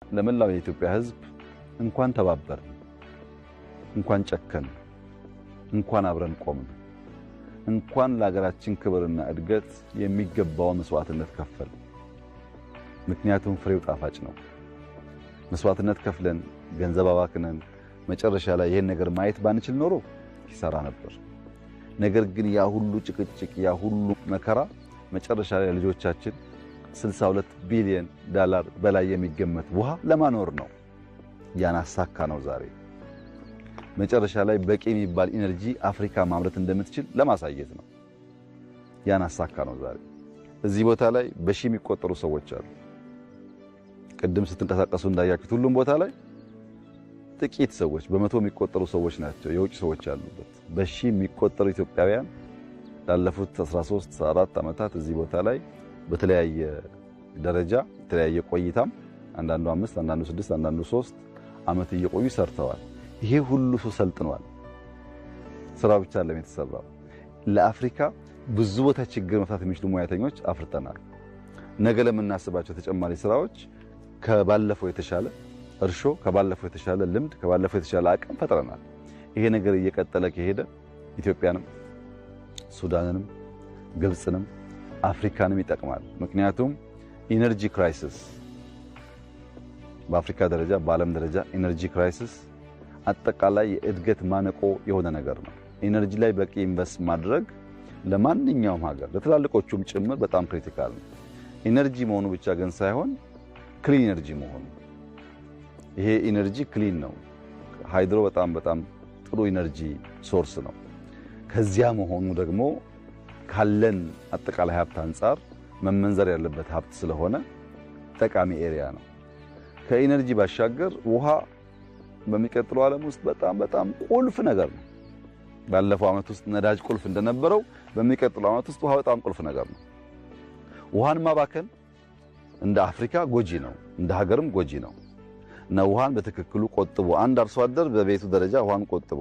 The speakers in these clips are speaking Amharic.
ለመላው የኢትዮጵያ ሕዝብ እንኳን ተባበር፣ እንኳን ጨከን፣ እንኳን አብረን ቆምን፣ እንኳን ለሀገራችን ክብርና እድገት የሚገባውን መስዋዕትነት ከፈል። ምክንያቱም ፍሬው ጣፋጭ ነው። መስዋዕትነት ከፍለን ገንዘብ አባክነን መጨረሻ ላይ ይሄን ነገር ማየት ባንችል ኖሮ ይሰራ ነበር። ነገር ግን ያ ሁሉ ጭቅጭቅ፣ ያ ሁሉ መከራ መጨረሻ ላይ ልጆቻችን $62 ቢሊዮን በላይ የሚገመት ውሃ ለማኖር ነው። ያን አሳካ ነው ዛሬ። መጨረሻ ላይ በቂ የሚባል ኢነርጂ አፍሪካ ማምረት እንደምትችል ለማሳየት ነው። ያን አሳካ ነው ዛሬ። እዚህ ቦታ ላይ በሺ የሚቆጠሩ ሰዎች አሉ። ቅድም ስትንቀሳቀሱ እንዳያችሁት ሁሉም ቦታ ላይ ጥቂት ሰዎች፣ በመቶ የሚቆጠሩ ሰዎች ናቸው የውጭ ሰዎች ያሉበት። በሺ የሚቆጠሩ ኢትዮጵያውያን ላለፉት 13 14 ዓመታት እዚህ ቦታ ላይ በተለያየ ደረጃ የተለያየ ቆይታም አንዳንዱ 5 አንዳንዱ 6 አንዳንዱ 3 ዓመት እየቆዩ ሰርተዋል። ይሄ ሁሉ ሰው ሰልጥኗል። ስራው ብቻ አይደለም የተሰራው። ለአፍሪካ ብዙ ቦታ ችግር መፍታት የሚችሉ ሙያተኞች አፍርተናል። ነገ ለምናስባቸው ተጨማሪ ስራዎች ከባለፈው የተሻለ እርሾ፣ ከባለፈው የተሻለ ልምድ፣ ከባለፈው የተሻለ አቅም ፈጥረናል። ይሄ ነገር እየቀጠለ ከሄደ ኢትዮጵያንም ሱዳንንም ግብጽንም አፍሪካንም ይጠቅማል። ምክንያቱም ኢነርጂ ክራይሲስ በአፍሪካ ደረጃ በዓለም ደረጃ ኢነርጂ ክራይሲስ አጠቃላይ የእድገት ማነቆ የሆነ ነገር ነው። ኢነርጂ ላይ በቂ ኢንቨስት ማድረግ ለማንኛውም ሀገር ለትላልቆቹም ጭምር በጣም ክሪቲካል ነው። ኢነርጂ መሆኑ ብቻ ግን ሳይሆን ክሊን ኢነርጂ መሆኑ። ይሄ ኢነርጂ ክሊን ነው። ሃይድሮ በጣም ጥሩ ኢነርጂ ሶርስ ነው። ከዚያ መሆኑ ደግሞ ካለን አጠቃላይ ሀብት አንጻር መመንዘር ያለበት ሀብት ስለሆነ ጠቃሚ ኤሪያ ነው። ከኢነርጂ ባሻገር ውሃ በሚቀጥለው ዓለም ውስጥ በጣም ቁልፍ ነገር ነው። ባለፈው ዓመት ውስጥ ነዳጅ ቁልፍ እንደነበረው በሚቀጥለው ዓመት ውስጥ ውሃ በጣም ቁልፍ ነገር ነው። ውሃን ማባከን እንደ አፍሪካ ጎጂ ነው፣ እንደ ሀገርም ጎጂ ነው እና ውሃን በትክክሉ ቆጥቦ አንድ አርሶ አደር በቤቱ ደረጃ ውሃን ቆጥቦ፣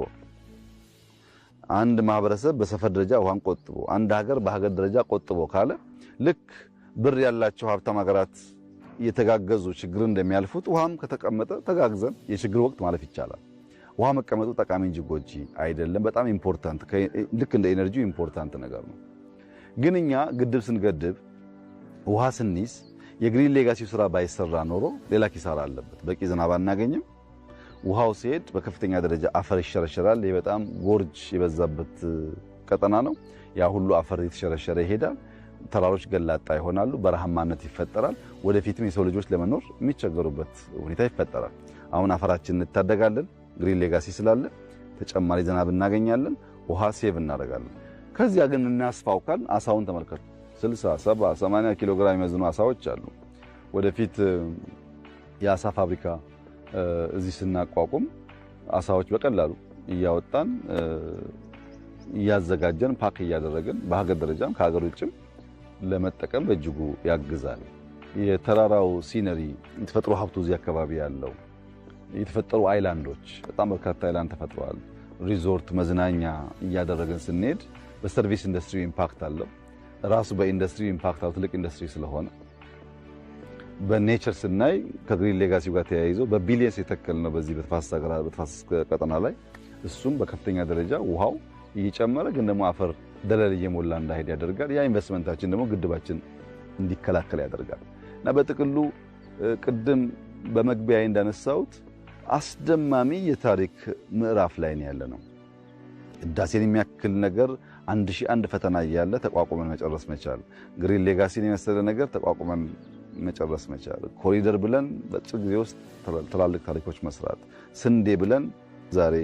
አንድ ማህበረሰብ በሰፈር ደረጃ ውሃን ቆጥቦ፣ አንድ ሀገር በሀገር ደረጃ ቆጥቦ ካለ ልክ ብር ያላቸው ሀብታም ሀገራት እየተጋገዙ ችግር እንደሚያልፉት ውሃም ከተቀመጠ ተጋግዘን የችግር ወቅት ማለፍ ይቻላል። ውሃ መቀመጡ ጠቃሚ እንጂ ጎጂ አይደለም። በጣም ኢምፖርታንት፣ ልክ እንደ ኤነርጂው ኢምፖርታንት ነገር ነው። ግን እኛ ግድብ ስንገድብ ውሃ ስንይዝ የግሪን ሌጋሲው ስራ ባይሰራ ኖሮ ሌላ ኪሳራ አለበት። በቂ ዝናብ አናገኝም። ውሃው ሲሄድ በከፍተኛ ደረጃ አፈር ይሸረሸራል። ይህ በጣም ጎርጅ የበዛበት ቀጠና ነው። ያ ሁሉ አፈር የተሸረሸረ ይሄዳል። ተራሮች ገላጣ ይሆናሉ። በረሃማነት ይፈጠራል። ወደፊትም የሰው ልጆች ለመኖር የሚቸገሩበት ሁኔታ ይፈጠራል። አሁን አፈራችንን እንታደጋለን። ግሪን ሌጋሲ ስላለ ተጨማሪ ዝናብ እናገኛለን። ውሃ ሴቭ እናደርጋለን። ከዚያ ግን እናስፋውካል። አሳውን ተመልከቱ። 60 70 80 ኪሎ ግራም የሚመዝኑ አሳዎች አሉ። ወደፊት የአሳ ፋብሪካ እዚህ ስናቋቁም አሳዎች በቀላሉ እያወጣን እያዘጋጀን ፓክ እያደረግን በሀገር ደረጃም ከሀገር ውጭም ለመጠቀም በእጅጉ ያግዛል። የተራራው ሲነሪ የተፈጥሮ ሀብቱ እዚህ አካባቢ ያለው የተፈጠሩ አይላንዶች በጣም በርካታ አይላንድ ተፈጥረዋል። ሪዞርት መዝናኛ እያደረግን ስንሄድ በሰርቪስ ኢንዱስትሪ ኢምፓክት አለው። ራሱ በኢንዱስትሪ ኢምፓክት አለው። ትልቅ ኢንዱስትሪ ስለሆነ በኔቸር ስናይ ከግሪን ሌጋሲው ጋር ተያይዞ በቢሊየንስ የተከል ነው በዚህ በተፋሰስ ቀጠና ላይ እሱም በከፍተኛ ደረጃ ውሃው እየጨመረ ግን ደግሞ አፈር ደለል እየሞላ እንዳይሄድ ያደርጋል። ያ ኢንቨስትመንታችን ደግሞ ግድባችን እንዲከላከል ያደርጋል እና በጥቅሉ ቅድም በመግቢያ እንዳነሳሁት አስደማሚ የታሪክ ምዕራፍ ላይ ነው ያለነው። ህዳሴን የሚያክል ነገር 1001 ፈተና እያለ ተቋቁመን መጨረስ መቻል፣ ግሪን ሌጋሲን የመሰለ ነገር ተቋቁመን መጨረስ መቻል፣ ኮሪደር ብለን በአጭር ጊዜ ውስጥ ትላልቅ ታሪኮች መስራት፣ ስንዴ ብለን ዛሬ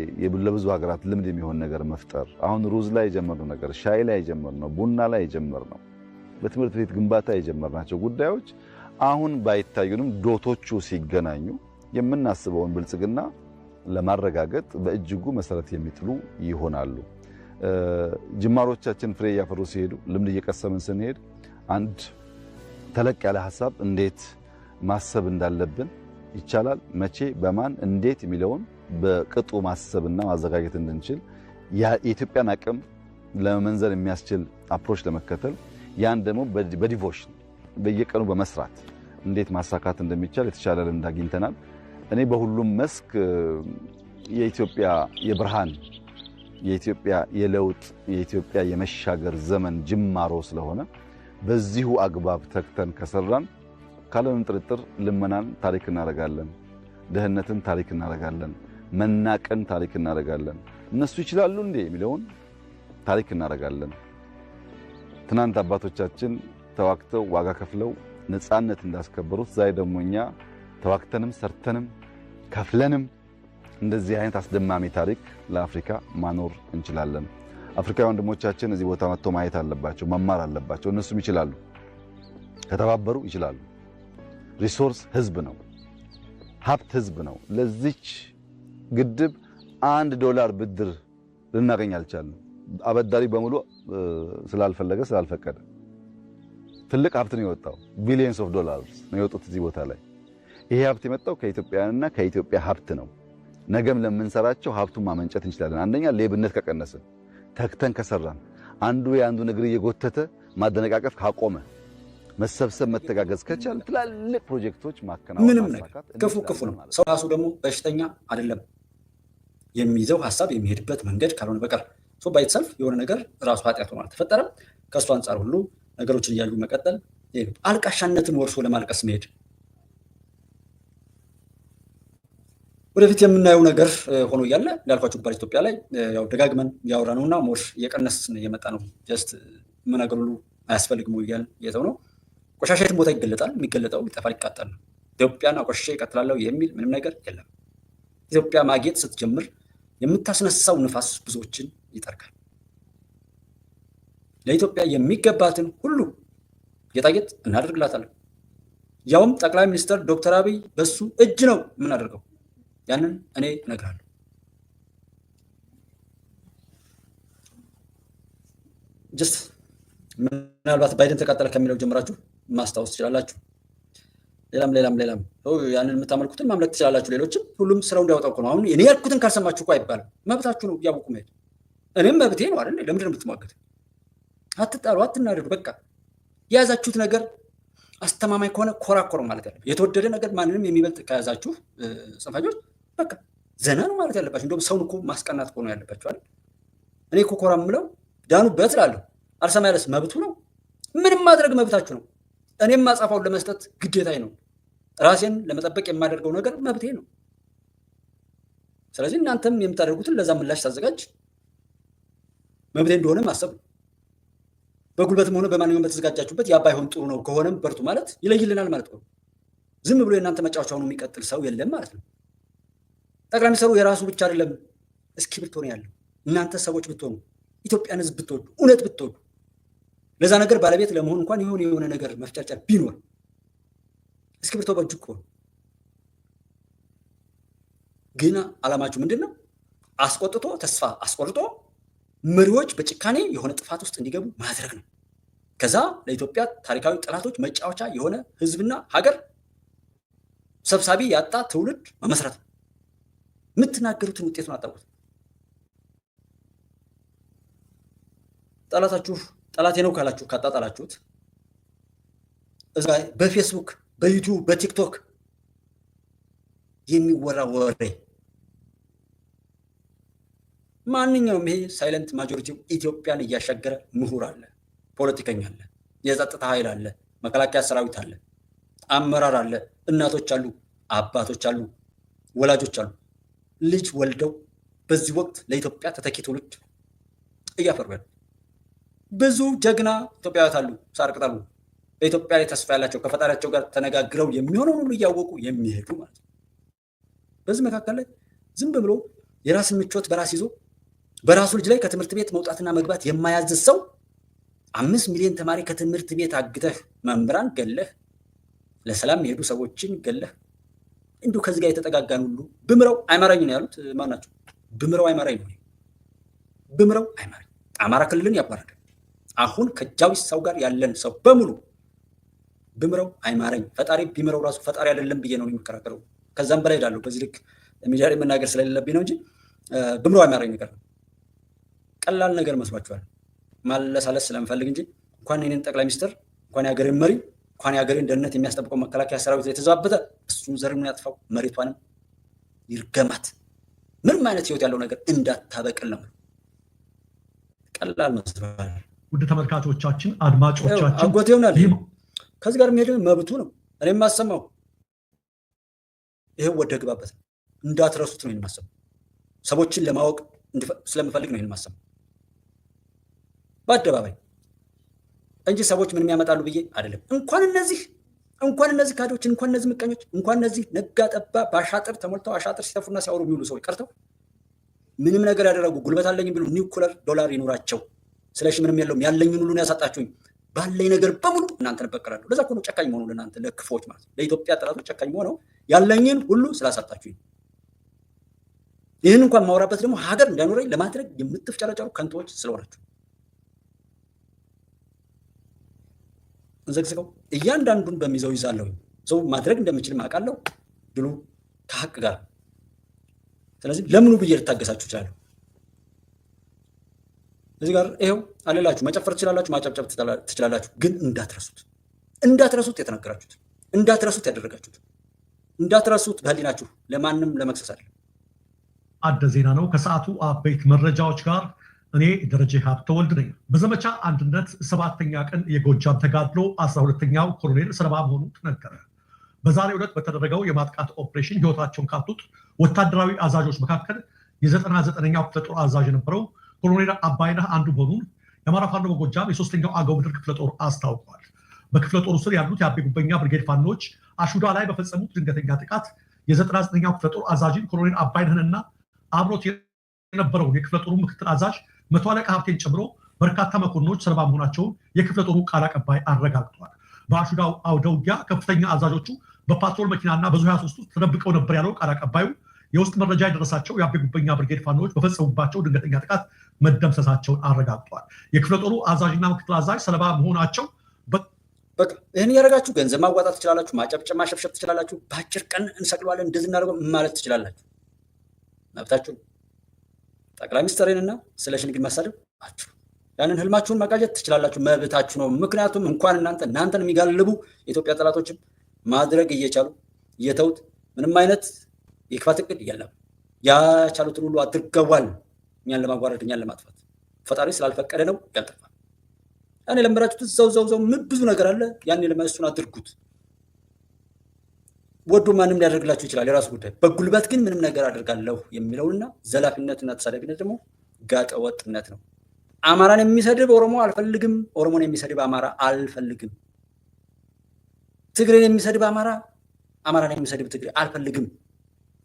ለብዙ ሀገራት ልምድ የሚሆን ነገር መፍጠር፣ አሁን ሩዝ ላይ የጀመርነው ነገር፣ ሻይ ላይ የጀመርነው፣ ቡና ላይ የጀመርነው፣ በትምህርት ቤት ግንባታ የጀመርናቸው ጉዳዮች አሁን ባይታዩንም ዶቶቹ ሲገናኙ የምናስበውን ብልጽግና ለማረጋገጥ በእጅጉ መሰረት የሚጥሉ ይሆናሉ። ጅማሮቻችን ፍሬ እያፈሩ ሲሄዱ ልምድ እየቀሰምን ስንሄድ አንድ ተለቅ ያለ ሐሳብ እንዴት ማሰብ እንዳለብን ይቻላል፣ መቼ፣ በማን፣ እንዴት የሚለውን በቅጡ ማሰብና ማዘጋጀት እንድንችል የኢትዮጵያን አቅም ለመመንዘር የሚያስችል አፕሮች ለመከተል ያን ደግሞ በዲቮሽን በየቀኑ በመስራት እንዴት ማሳካት እንደሚቻል የተሻለ ልምድ አግኝተናል። እኔ በሁሉም መስክ የኢትዮጵያ የብርሃን የኢትዮጵያ የለውጥ የኢትዮጵያ የመሻገር ዘመን ጅማሮ ስለሆነ በዚሁ አግባብ ተክተን ከሰራን ካለምንም ጥርጥር ልመናን ታሪክ እናደርጋለን፣ ድህነትን ታሪክ እናደርጋለን፣ መናቅን ታሪክ እናደርጋለን። እነሱ ይችላሉ እንዴ የሚለውን ታሪክ እናደርጋለን። ትናንት አባቶቻችን ተዋክተው ዋጋ ከፍለው ነፃነት እንዳስከበሩት ዛሬ ደግሞ እኛ ተዋክተንም ሰርተንም ከፍለንም እንደዚህ አይነት አስደማሚ ታሪክ ለአፍሪካ ማኖር እንችላለን። አፍሪካዊ ወንድሞቻችን እዚህ ቦታ መጥተው ማየት አለባቸው፣ መማር አለባቸው። እነሱም ይችላሉ፣ ከተባበሩ ይችላሉ። ሪሶርስ ህዝብ ነው፣ ሀብት ህዝብ ነው። ለዚች ግድብ $1 ብድር ልናገኝ አልቻልንም። አበዳሪ በሙሉ ስላልፈቀደ ትልቅ ሀብት ነው የወጣው። ቢሊየንስ ኦፍ ዶላርስ ነው የወጡት እዚህ ቦታ ላይ። ይሄ ሀብት የመጣው ከኢትዮጵያውያንና ከኢትዮጵያ ሀብት ነው። ነገም ለምንሰራቸው ሀብቱን ማመንጨት እንችላለን። አንደኛ ሌብነት ከቀነስን፣ ተክተን ከሰራን፣ አንዱ የአንዱን እግር እየጎተተ ማደነቃቀፍ ካቆመ፣ መሰብሰብ መተጋገዝ ከቻል ትላልቅ ፕሮጀክቶች ማከናወን ምንም ነገር ክፉ ነው። ሰው ራሱ ደግሞ በሽተኛ አይደለም የሚይዘው ሀሳብ የሚሄድበት መንገድ ካልሆነ በቀር ባይተሰልፍ የሆነ ነገር ራሱ ኃጢአት ሆኗል ተፈጠረ። ከእሱ አንጻር ሁሉ ነገሮችን እያዩ መቀጠል፣ አልቃሻነትን ወርሶ ለማልቀስ መሄድ ወደፊት የምናየው ነገር ሆኖ እያለ እንዳልኳችሁ ባል ኢትዮጵያ ላይ ያው ደጋግመን ያወራ ነውና ሞር እየቀነስን እየመጣ ነው። ጀስት ምን ነገር ሁሉ አያስፈልግም እያልን እየተው ነው። ቆሻሻ የትም ቦታ ይገለጣል። የሚገለጠው ይጠፋል፣ ይቃጠል ነው። ኢትዮጵያን አቆሽሼ እቀጥላለሁ የሚል ምንም ነገር የለም። ኢትዮጵያ ማጌጥ ስትጀምር የምታስነሳው ንፋስ ብዙዎችን ይጠርጋል። ለኢትዮጵያ የሚገባትን ሁሉ ጌጣጌጥ እናደርግላታለን። ያውም ጠቅላይ ሚኒስትር ዶክተር አብይ በሱ እጅ ነው የምናደርገው። ያንን እኔ እነግራለሁ። ጀስት ምናልባት ባይደን ተቃጠለ ከሚለው ጀምራችሁ ማስታወስ ትችላላችሁ። ሌላም ያንን የምታመልኩትን ማምለክ ትችላላችሁ። ሌሎችም ሁሉም ስራው እንዲያወጣው ነው። አሁን እኔ ያልኩትን ካልሰማችሁ እኮ አይባልም። መብታችሁ ነው እያወቁ መሄድ። እኔም መብቴ ነው አይደል? ለምንድን ነው የምትሟገት? አትጣሉ፣ አትናደዱ። በቃ የያዛችሁት ነገር አስተማማኝ ከሆነ ኮራኮር ማለት ያለበት። የተወደደ ነገር ማንንም የሚበልጥ ከያዛችሁ ጽንፈኞች በቃ ዘና ነው ማለት ያለባችሁ። እንደውም ሰውን እኮ ማስቀናት እኮ ነው ያለባችሁ አይደል? እኔ እኮ ኮራ የምለው ዳኑበት እላለሁ። አልሰማ ያለስ መብቱ ነው። ምንም ማድረግ መብታችሁ ነው። እኔም ማጻፋውን ለመስጠት ግዴታዬ ነው። ራሴን ለመጠበቅ የማደርገው ነገር መብቴ ነው። ስለዚህ እናንተም የምታደርጉትን ለዛ ምላሽ ታዘጋጅ መብቴ እንደሆነ ማሰብ ነው። በጉልበትም ሆነ በማንኛውም በተዘጋጃችሁበት ያ ባይሆን ጥሩ ነው ከሆነም በርቱ ማለት ይለይልናል ማለት ነው። ዝም ብሎ የእናንተ መጫወቻ ሆኖ የሚቀጥል ሰው የለም ማለት ነው። ጠቅላይ ሚኒስትሩ የራሱ ብቻ አይደለም እስክሪብቶ ነው ያለው። እናንተ ሰዎች ብትሆኑ፣ ኢትዮጵያን ሕዝብ ብትወዱ፣ እውነት ብትወዱ፣ ለዛ ነገር ባለቤት ለመሆን እንኳን የሆነ ነገር መፍጨርጨር ቢኖር እስክሪብቶ በእጁ እኮ ነው። ግን ዓላማችሁ ምንድን ነው? አስቆጥቶ ተስፋ አስቆርጦ መሪዎች በጭካኔ የሆነ ጥፋት ውስጥ እንዲገቡ ማድረግ ነው። ከዛ ለኢትዮጵያ ታሪካዊ ጠላቶች መጫወቻ የሆነ ህዝብና ሀገር ሰብሳቢ ያጣ ትውልድ መመስረት ነው። የምትናገሩትን ውጤቱን አጣቁት። ጠላታችሁ ጠላቴ ነው ካላችሁ ካጣጣላችሁት እዛ በፌስቡክ በዩቲዩብ በቲክቶክ የሚወራ ወሬ ማንኛውም ይሄ ሳይለንት ማጆሪቲው ኢትዮጵያን እያሻገረ ምሁር አለ፣ ፖለቲከኛ አለ፣ የጸጥታ ኃይል አለ፣ መከላከያ ሰራዊት አለ፣ አመራር አለ፣ እናቶች አሉ፣ አባቶች አሉ፣ ወላጆች አሉ። ልጅ ወልደው በዚህ ወቅት ለኢትዮጵያ ተተኪ ትውልድ እያፈሩ ያሉ ብዙ ጀግና ኢትዮጵያውያን አሉ። ሳር ቅጠሉ በኢትዮጵያ ላይ ተስፋ ያላቸው ከፈጣሪያቸው ጋር ተነጋግረው የሚሆነውን ሁሉ እያወቁ የሚሄዱ ማለት ነው። በዚህ መካከል ላይ ዝም ብሎ የራስን ምቾት በራስ ይዞ በራሱ ልጅ ላይ ከትምህርት ቤት መውጣትና መግባት የማያዝዝ ሰው 5 ሚሊዮን ተማሪ ከትምህርት ቤት አግተህ መምህራን ገለህ ለሰላም የሄዱ ሰዎችን ገለህ እንዲሁ ከዚህ ጋር የተጠጋጋን ሁሉ ብምረው አይማራኝ ነው ያሉት። ማናቸው? ብምረው አይማራኝ ነው። ብምረው አይማራኝ አማራ ክልልን ያባረደ አሁን ከጃዊ ሰው ጋር ያለን ሰው በሙሉ ብምረው አይማራኝ። ፈጣሪ ቢምረው ራሱ ፈጣሪ አይደለም ብዬ ነው የሚከራከረው። ከዛም በላይ ሄዳለሁ። በዚህ ልክ ሚዲያ መናገር ስለሌለብኝ ነው እንጂ ብምረው አይማራኝ ነገር ነው። ቀላል ነገር መስሏችኋል። ማለሳለስ ስለምፈልግ እንጂ እንኳን እኔን ጠቅላይ ሚኒስትር እንኳን የሀገሬን መሪ እንኳን የሀገሬን ደህንነት የሚያስጠብቀው መከላከያ ሰራዊት የተዛበተ እሱን ዘርሙን ያጥፋው፣ መሬቷንም ይርገማት። ምንም አይነት ህይወት ያለው ነገር እንዳታበቅል ነው። ቀላል መስሏል። ውድ ተመልካቾቻችን፣ አድማጮቻችን አጎቴ ይሆናል ከዚህ ጋር የሚሄድ መብቱ ነው። እኔ የማሰማው ይሄው ወደ ግባበት እንዳትረሱት ነው የማሰማው። ሰዎችን ለማወቅ ስለምፈልግ ነው የማሰማው በአደባባይ እንጂ ሰዎች ምንም ያመጣሉ ብዬ አይደለም። እንኳን እነዚህ ካዶች፣ እንኳን እነዚህ ምቀኞች፣ እንኳን እነዚህ ነጋ ጠባ በአሻጥር ተሞልተው አሻጥር ሲተፉና ሲያወሩ የሚውሉ ሰዎች ቀርተው ምንም ነገር ያደረጉ ጉልበት አለኝ ቢሉ ኒውክለር ዶላር ይኑራቸው። ስለሽ ምንም የለውም ያለኝን ሁሉ ነው ያሳጣችሁኝ፣ ባለኝ ነገር በሙሉ እናንተን እበቀላለሁ። ለዛ እኮ ነው ጨካኝ መሆኑ ለእናንተ ለክፎች ማለት ነው፣ ለኢትዮጵያ ጠላቶች ጨካኝ መሆነው ያለኝን ሁሉ ስላሳጣችሁኝ። ይህን እንኳን ማውራበት ደግሞ ሀገር እንዳይኖረኝ ለማድረግ የምትፍጨረጨሩ ከንቶች ስለሆናችሁ እንዘግዝቀው እያንዳንዱን በሚይዘው ይዛለሁ። ሰው ማድረግ እንደምችል አውቃለሁ፣ ድሉ ከሀቅ ጋር። ስለዚህ ለምኑ ብዬ ልታገሳችሁ እችላለሁ። እዚህ ጋር ይሄው አለላችሁ። መጨፈር ትችላላችሁ፣ ማጨብጨብ ትችላላችሁ። ግን እንዳትረሱት የተነገራችሁት፣ እንዳትረሱት ያደረጋችሁት፣ እንዳትረሱት በህሊናችሁ ለማንም ለመክሰስ አይደለም። አደ ዜና ነው። ከሰዓቱ አበይት መረጃዎች ጋር እኔ ደረጀ ሀብተወልድ ነኝ። በዘመቻ አንድነት 7ኛ ቀን የጎጃም ተጋድሎ 12ኛው ኮሎኔል ሰለባ መሆኑ ተነገረ። በዛሬው ዕለት በተደረገው የማጥቃት ኦፕሬሽን ህይወታቸውን ካጡት ወታደራዊ አዛዦች መካከል የ99ኛው ክፍለ ጦር አዛዥ የነበረው ኮሎኔል አባይነህ አንዱ መሆኑን የአማራ ፋኖ በጎጃም የ3ኛው አገው ምድር ክፍለ ጦር አስታውቋል። በክፍለ ጦሩ ስር ያሉት የአቤ ጉበኛ ብርጌድ ፋኖች አሹዳ ላይ በፈጸሙት ድንገተኛ ጥቃት የ99ኛው ክፍለ ጦር አዛዥን ኮሎኔል አባይነህንና አብሮት የነበረውን የክፍለ ጦሩ ምክትል አዛዥ መቶ አለቃ ሀብቴን ጨምሮ በርካታ መኮንኖች ሰለባ መሆናቸውን የክፍለ ጦሩ ቃል አቀባይ አረጋግጧል። በአሹዳው አውደ ውጊያ ከፍተኛ አዛዦቹ በፓትሮል መኪናና በዙ 23 ውስጥ ተደብቀው ነበር ያለው ቃል አቀባዩ የውስጥ መረጃ የደረሳቸው የአቤ ጉበኛ ብርጌድ ፋኖች በፈጸሙባቸው ድንገተኛ ጥቃት መደምሰሳቸውን አረጋግጧል። የክፍለ ጦሩ አዛዥና ምክትል አዛዥ ሰለባ መሆናቸው በቃ ይህን እያደረጋችሁ ገንዘብ ማዋጣት ትችላላችሁ፣ ማጨብጨብ ማሸብሸብ ትችላላችሁ፣ በአጭር ቀን እንሰቅለዋለን እንደዚህ እናደርገው ማለት ትችላላችሁ፣ መብታችሁ። ጠቅላይ ሚኒስትሩንና ስለሽን ግን ማሳደብ አችሁ ያንን ህልማችሁን ማቃጀት ትችላላችሁ፣ መብታችሁ ነው። ምክንያቱም እንኳን እናንተን የሚጋልቡ የኢትዮጵያ ጠላቶችም ማድረግ እየቻሉ እየተውት ምንም አይነት የክፋት እቅድ የለም። ያቻሉትን ሁሉ አድርገዋል፣ እኛን ለማጓረድ እኛን ለማጥፋት። ፈጣሪ ስላልፈቀደ ነው ያልጠፋ። ያኔ ለምራችሁት ዘው ብዙ ነገር አለ። ያኔ ለማይሱን አድርጉት። ወዶ ማንም ሊያደርግላችሁ ይችላል፣ የራሱ ጉዳይ። በጉልበት ግን ምንም ነገር አደርጋለሁ የሚለውና ዘላፊነትና ተሳዳቢነት ደግሞ ጋጠ ወጥነት ነው። አማራን የሚሰድብ ኦሮሞ አልፈልግም፣ ኦሮሞን የሚሰድብ አማራ አልፈልግም፣ ትግሬን የሚሰድብ አማራን የሚሰድብ ትግሬ አልፈልግም።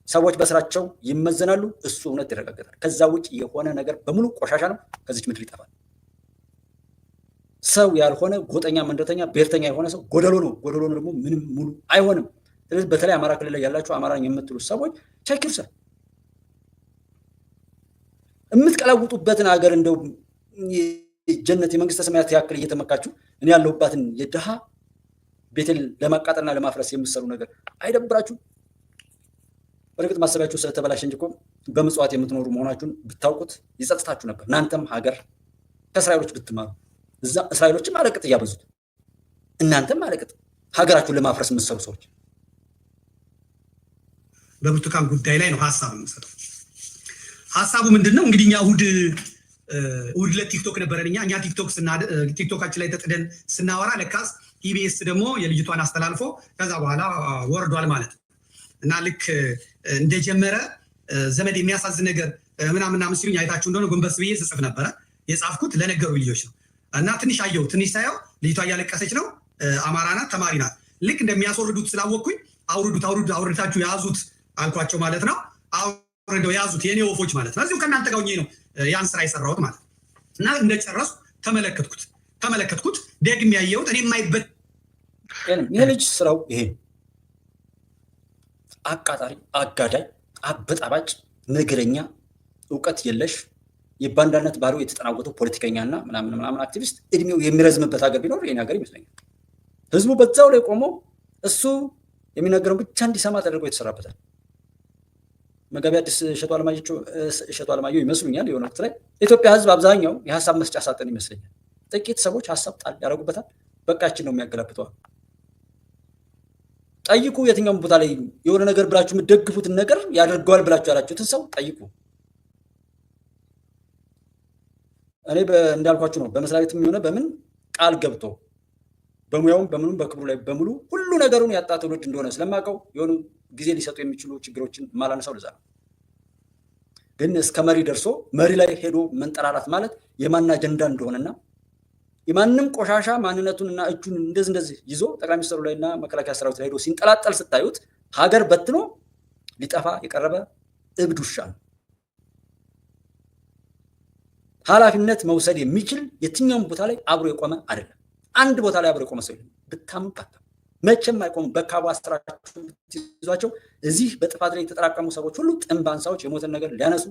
ሰዎች በስራቸው ይመዘናሉ፣ እሱ እውነት ይረጋገጣል። ከዛ ውጭ የሆነ ነገር በሙሉ ቆሻሻ ነው፣ ከዚች ምድር ይጠፋል። ሰው ያልሆነ ጎጠኛ፣ መንደተኛ፣ ብሔርተኛ የሆነ ሰው ጎደሎ ነው። ጎደሎ ነው ደግሞ ምንም ሙሉ አይሆንም። ስለዚህ በተለይ አማራ ክልል ላይ ያላችሁ አማራን የምትሉ ሰዎች ቸኪርሰ የምትቀላውጡበትን ሀገር እንደው ጀነት የመንግስተ ሰማያት ያክል እየተመካችሁ እኔ ያለሁባትን የድሃ ቤትን ለማቃጠልና ለማፍረስ የምትሰሩ ነገር አይደብራችሁ? በእርግጥ ማሰቢያችሁ ስለተበላሸ እንጂ እኮ በምጽዋት የምትኖሩ መሆናችሁን ብታውቁት ይጸጽታችሁ ነበር። እናንተም ሀገር ከእስራኤሎች ብትማሩ። እዛ እስራኤሎችም አለቅጥ እያበዙት፣ እናንተም አለቅጥ ሀገራችሁን ለማፍረስ የምትሰሩ ሰዎች። በብርቱካን ጉዳይ ላይ ነው ሀሳብ የምሰጠው። ሀሳቡ ምንድነው? እንግዲህ እኛ እሑድ ዕለት ቲክቶክ ነበረን። እኛ ቲክቶካችን ላይ ተጥደን ስናወራ ለካስ ኢቢኤስ ደግሞ የልጅቷን አስተላልፎ ከዛ በኋላ ወርዷል ማለት ነው። እና ልክ እንደጀመረ ዘመድ የሚያሳዝን ነገር ምናምን ሲሉኝ አይታችሁ እንደሆነ ጎንበስ ብዬ ስጽፍ ነበረ። የጻፍኩት ለነገሩ ልጆች ነው። እና ትንሽ ሳየው ልጅቷ እያለቀሰች ነው። አማራ ናት፣ ተማሪ ናት። ልክ እንደሚያስወርዱት ስላወቅኩኝ አውርዳችሁ ያዙት አልኳቸው ማለት ነው። አውርደው ያዙት የኔ ወፎች ማለት ነው። እዚሁ ከእናንተ ጋር ሆኜ ነው ያን ስራ የሰራሁት ማለት ነው። እና እንደጨረሱ ተመለከትኩት ደግሜ ያየሁት እኔ የማይበት ይሄ ልጅ ስራው ይሄ አቃጣሪ፣ አጋዳይ፣ አበጣባጭ፣ ነገረኛ፣ እውቀት የለሽ የባንዳነት ባህሪው የተጠናወተው ፖለቲከኛና ምናምን አክቲቪስት እድሜው የሚረዝምበት ሀገር ቢኖር የኔ ሀገር ይመስለኛል። ህዝቡ በዛው ላይ ቆሞ እሱ የሚናገረው ብቻ እንዲሰማ ተደርጎ የተሰራበታል። መጋቢ አዲስ እሸቱ አለማየሁ ይመስሉኛል የሆነ ወቅት ላይ ኢትዮጵያ ህዝብ አብዛኛው የሀሳብ መስጫ ሳጥን ይመስለኛል። ጥቂት ሰዎች ሀሳብ ጣል ያደረጉበታል። በቃችን ነው የሚያገላብጠዋል። ጠይቁ። የትኛውም ቦታ ላይ የሆነ ነገር ብላችሁ የምትደግፉትን ነገር ያደርገዋል ብላችሁ ያላችሁትን ሰው ጠይቁ። እኔ እንዳልኳችሁ ነው። በመስሪያ ቤትም የሆነ በምን ቃል ገብቶ በሙያውም በምኑም በክብሩ ላይ በሙሉ ሁሉ ነገሩን ያጣ ትውልድ እንደሆነ ስለማውቀው የሆኑ ጊዜ ሊሰጡ የሚችሉ ችግሮችን ማላነሳው ለዛ ነው። ግን እስከ መሪ ደርሶ መሪ ላይ ሄዶ መንጠራራት ማለት የማን አጀንዳ እንደሆነና የማንም ቆሻሻ ማንነቱንና እጁን እንደዚህ ይዞ ጠቅላይ ሚኒስትሩ ላይና መከላከያ ሰራዊት ላይ ሄዶ ሲንጠላጠል ስታዩት ሀገር በትኖ ሊጠፋ የቀረበ እብድ ውሻ ነው። ኃላፊነት መውሰድ የሚችል የትኛውም ቦታ ላይ አብሮ የቆመ አይደለም። አንድ ቦታ ላይ አብሮ የቆመ ሰው የለም። ብታምኑ ባታምኑ መቼም አይቆሙም። በካቡ አስራችሁ ይዟቸው እዚህ በጥፋት ላይ የተጠራቀሙ ሰዎች ሁሉ ጥንብ አንሳዎች የሞተን ነገር ሊያነሱ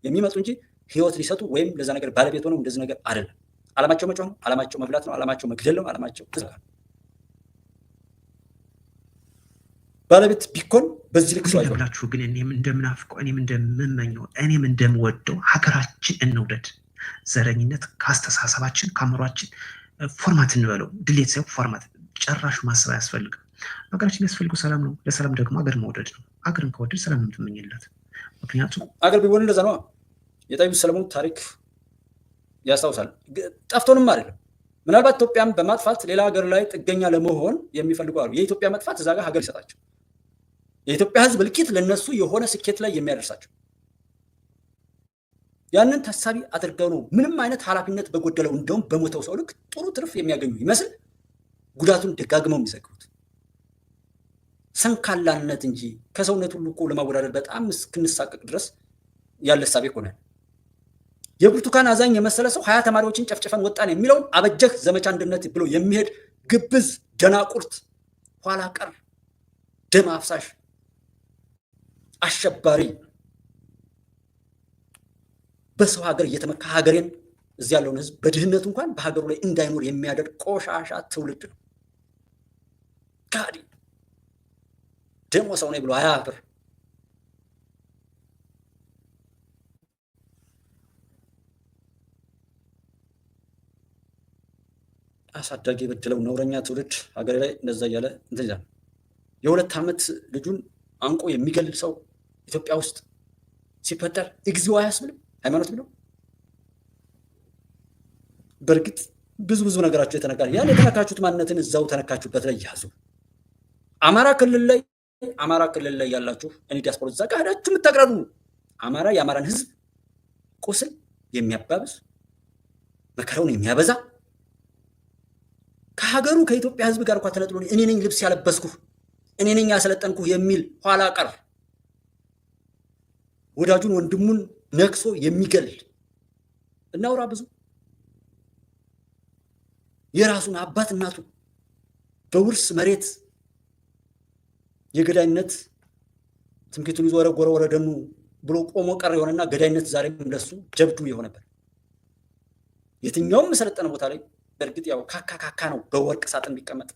የሚመጡ እንጂ ህይወት ሊሰጡ ወይም ለዛ ነገር ባለቤት ሆነው እንደዚህ ነገር አይደለም። ዓላማቸው መጮህ ነው። ዓላማቸው መብላት ነው። ዓላማቸው መግደል ነው። ዓላማቸው ባለቤት ቢኮን በዚህ ልክ ሰው አይሆናችሁ። ግን እኔም እንደምናፍቀው እኔም እንደምመኘው እኔም እንደምወደው ሀገራችን እንውደድ። ዘረኝነት ከአስተሳሰባችን ከአእምሯችን ፎርማት እንበለው። ድሌት ሳይሆን ፎርማት ጨራሽ ማሰብ አያስፈልግም። ሀገራችን የሚያስፈልገው ሰላም ነው። ለሰላም ደግሞ ሀገር መውደድ ነው። ሀገርን ከወደድ ሰላም ነው የምትመኝለት። ምክንያቱም ሀገር ቢሆን እንደዛ ነው። የጠቢቡ ሰለሞን ታሪክ ያስታውሳል። ጠፍቶንም አይደለም። ምናልባት ኢትዮጵያን በማጥፋት ሌላ ሀገር ላይ ጥገኛ ለመሆን የሚፈልጉ አሉ። የኢትዮጵያ መጥፋት እዛ ጋር ሀገር ይሰጣቸው። የኢትዮጵያ ሕዝብ እልቂት ለነሱ የሆነ ስኬት ላይ የሚያደርሳቸው ያንን ታሳቢ አድርገው ነው ምንም አይነት ኃላፊነት በጎደለው እንደውም በሞተው ሰው ልክ ጥሩ ትርፍ የሚያገኙ ይመስል ጉዳቱን ደጋግመው የሚዘግቡት ሰንካላነት እንጂ ከሰውነት ሁሉ እኮ ለማወዳደር በጣም እስክንሳቀቅ ድረስ ያለ ሳቤ ሆነ። የብርቱካን አዛኝ የመሰለ ሰው 20 ተማሪዎችን ጨፍጨፈን ወጣን የሚለውን አበጀህ ዘመቻ አንድነት ብሎ የሚሄድ ግብዝ ደናቁርት፣ ኋላ ቀር፣ ደም አፍሳሽ፣ አሸባሪ በሰው ሀገር እየተመካ ሀገሬን እዚህ ያለውን ህዝብ በድህነቱ እንኳን በሀገሩ ላይ እንዳይኖር የሚያደርግ ቆሻሻ ትውልድ ነው። ጋዲ ደሞ ሰው ነኝ ብሎ አያፍር። አሳዳጊ የበደለው ነውረኛ ትውልድ ሀገሬ ላይ እንደዛ እያለ እንትን ይላል። የ2 ዓመት ልጁን አንቆ የሚገል ሰው ኢትዮጵያ ውስጥ ሲፈጠር እግዚኦ አያስብልም? ሃይማኖት ብለው በእርግጥ ብዙ ነገራችሁ የተነካ ያን የተነካችሁት ማንነትን እዛው ተነካችሁበት ላይ ያዙ። አማራ ክልል ላይ ያላችሁ እኔ ዲያስፖራ እዛ ጋር ሄዳችሁ የምታቀርቡ አማራ የአማራን ህዝብ ቁስል የሚያባብስ መከራውን የሚያበዛ ከሀገሩ ከኢትዮጵያ ህዝብ ጋር እንኳን ተነጥሎ እኔ ነኝ ልብስ ያለበስኩ እኔ ነኝ ያሰለጠንኩ የሚል ኋላ ቀር ወዳጁን ወንድሙን ነክሶ የሚገል እናውራ ብዙ የራሱን አባት እናቱ በውርስ መሬት የገዳይነት ትምክህቱን ይዞ ወረ ደኑ ብሎ ቆሞ ቀር የሆነና ገዳይነት ዛሬም ለሱ ጀብዱ የሆነበት የትኛውም መሰለጠነ ቦታ ላይ በእርግጥ ያው ካካ ነው። በወርቅ ሳጥን ቢቀመጥ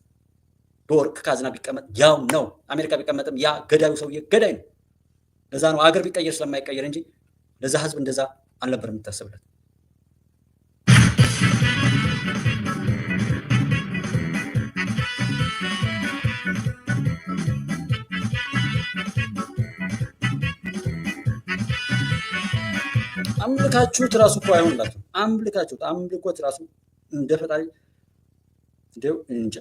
በወርቅ ካዝና ቢቀመጥ ያው ነው። አሜሪካ ቢቀመጥም ያ ገዳዩ ሰውዬ ገዳይ ነው። ለዛ ነው አገር ቢቀየር ስለማይቀየር እንጂ ለዛ ህዝብ እንደዛ አልነበር የሚታሰብለት። አምልካችሁት ራሱ እኮ አይሆንላችሁ። አምልኮት ራሱ እንደ ፈጣሪ እንደው እንጃ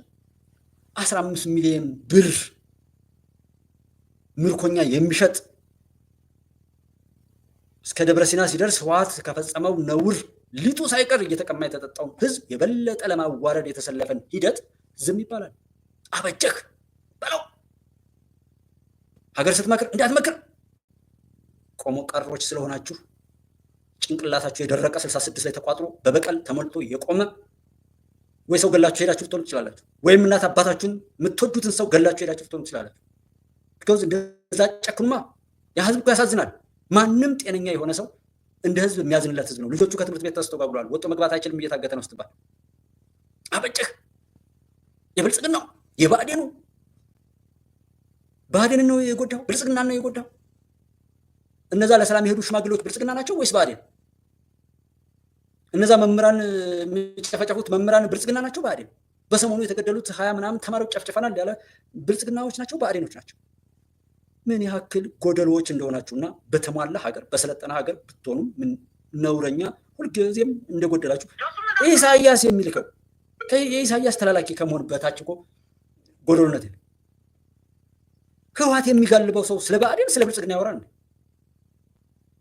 15 ሚሊዮን ብር ምርኮኛ የሚሸጥ እስከ ደብረ ሲና ሲደርስ ህወሓት ከፈጸመው ነውር ሊጡ ሳይቀር እየተቀማ የተጠጣው ህዝብ የበለጠ ለማዋረድ የተሰለፈን ሂደት ዝም ይባላል? አበጀህ በለው። ሀገር ስትመክር እንዳትመክር። ቆሞ ቀሮች ስለሆናችሁ ጭንቅላታችሁ የደረቀ 66 ላይ ተቋጥሮ በበቀል ተሞልቶ የቆመ ወይ ሰው ገላችሁ ሄዳችሁ ልትሆኑ ትችላላችሁ፣ ወይም እናት አባታችሁን የምትወዱትን ሰው ገላችሁ ሄዳችሁ ልትሆኑ ትችላላችሁ። ቢኮዝ እንደዛ ጨክኑማ ያ ህዝብ እኮ ያሳዝናል። ማንም ጤነኛ የሆነ ሰው እንደ ህዝብ የሚያዝንለት ህዝብ ነው። ልጆቹ ከትምህርት ቤት ተስተጓጉለዋል፣ ወጥቶ መግባት አይችልም፣ እየታገተ ነው ስትባል አበጀህ የብልጽግናው የብአዴኑ ብአዴንን ነው የጎዳው? ብልጽግና ነው የጎዳው? እነዛ ለሰላም የሄዱ ሽማግሌዎች ብልጽግና ናቸው ወይስ ብአዴን? እነዛ መምህራን የሚጨፈጨፉት መምህራን ብልጽግና ናቸው ብአዴን? በሰሞኑ የተገደሉት 20 ምናምን ተማሪዎች ጨፍጭፈናል ያለ ብልጽግናዎች ናቸው፣ ብአዴኖች ናቸው። ምን ያክል ጎደሎዎች እንደሆናችሁና በተሟላ ሀገር በሰለጠነ ሀገር ብትሆኑም ምን ነውረኛ ሁልጊዜም እንደጎደላችሁ ኢሳያስ የሚልከው የኢሳያስ ተላላኪ ከመሆን በታች እኮ ጎደሎነት የለም። ህወሓት የሚጋልበው ሰው ስለ ብአዴን ስለ ብልጽግና ያወራል።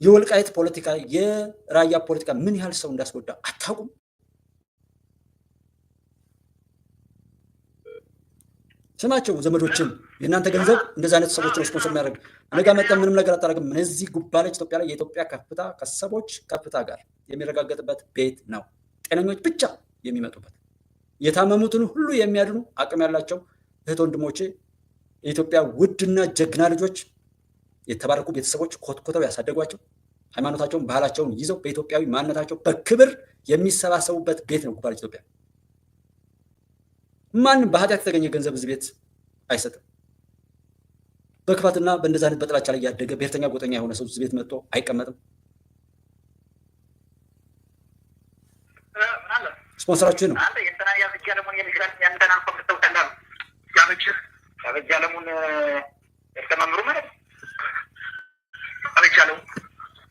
የወልቃይት ፖለቲካ የራያ ፖለቲካ ምን ያህል ሰው እንዳስጎዳ አታውቁም? ስማቸው ዘመዶችን የእናንተ ገንዘብ እንደዚህ አይነት ሰዎችን ስፖንሰር የሚያደርግ ነገ መጠን ምንም ነገር አታደርግም። እነዚህ ጉባለች ኢትዮጵያ ላይ የኢትዮጵያ ከፍታ ከሰቦች ከፍታ ጋር የሚረጋገጥበት ቤት ነው። ጤነኞች ብቻ የሚመጡበት የታመሙትን ሁሉ የሚያድኑ አቅም ያላቸው እህት ወንድሞቼ፣ የኢትዮጵያ ውድና ጀግና ልጆች፣ የተባረኩ ቤተሰቦች ኮትኮተው ያሳደጓቸው ሃይማኖታቸውን ባህላቸውን ይዘው በኢትዮጵያዊ ማንነታቸው በክብር የሚሰባሰቡበት ቤት ነው ጉባለች ኢትዮጵያ። ማንም በኃጢአት የተገኘ ገንዘብ እዚህ ቤት አይሰጥም። በክፋትና በእንደዚህ አይነት በጥላቻ ላይ ያደገ ብሔርተኛ ጎጠኛ የሆነ ሰው እዚህ ቤት መጥቶ አይቀመጥም። ስፖንሰራችሁ ነው።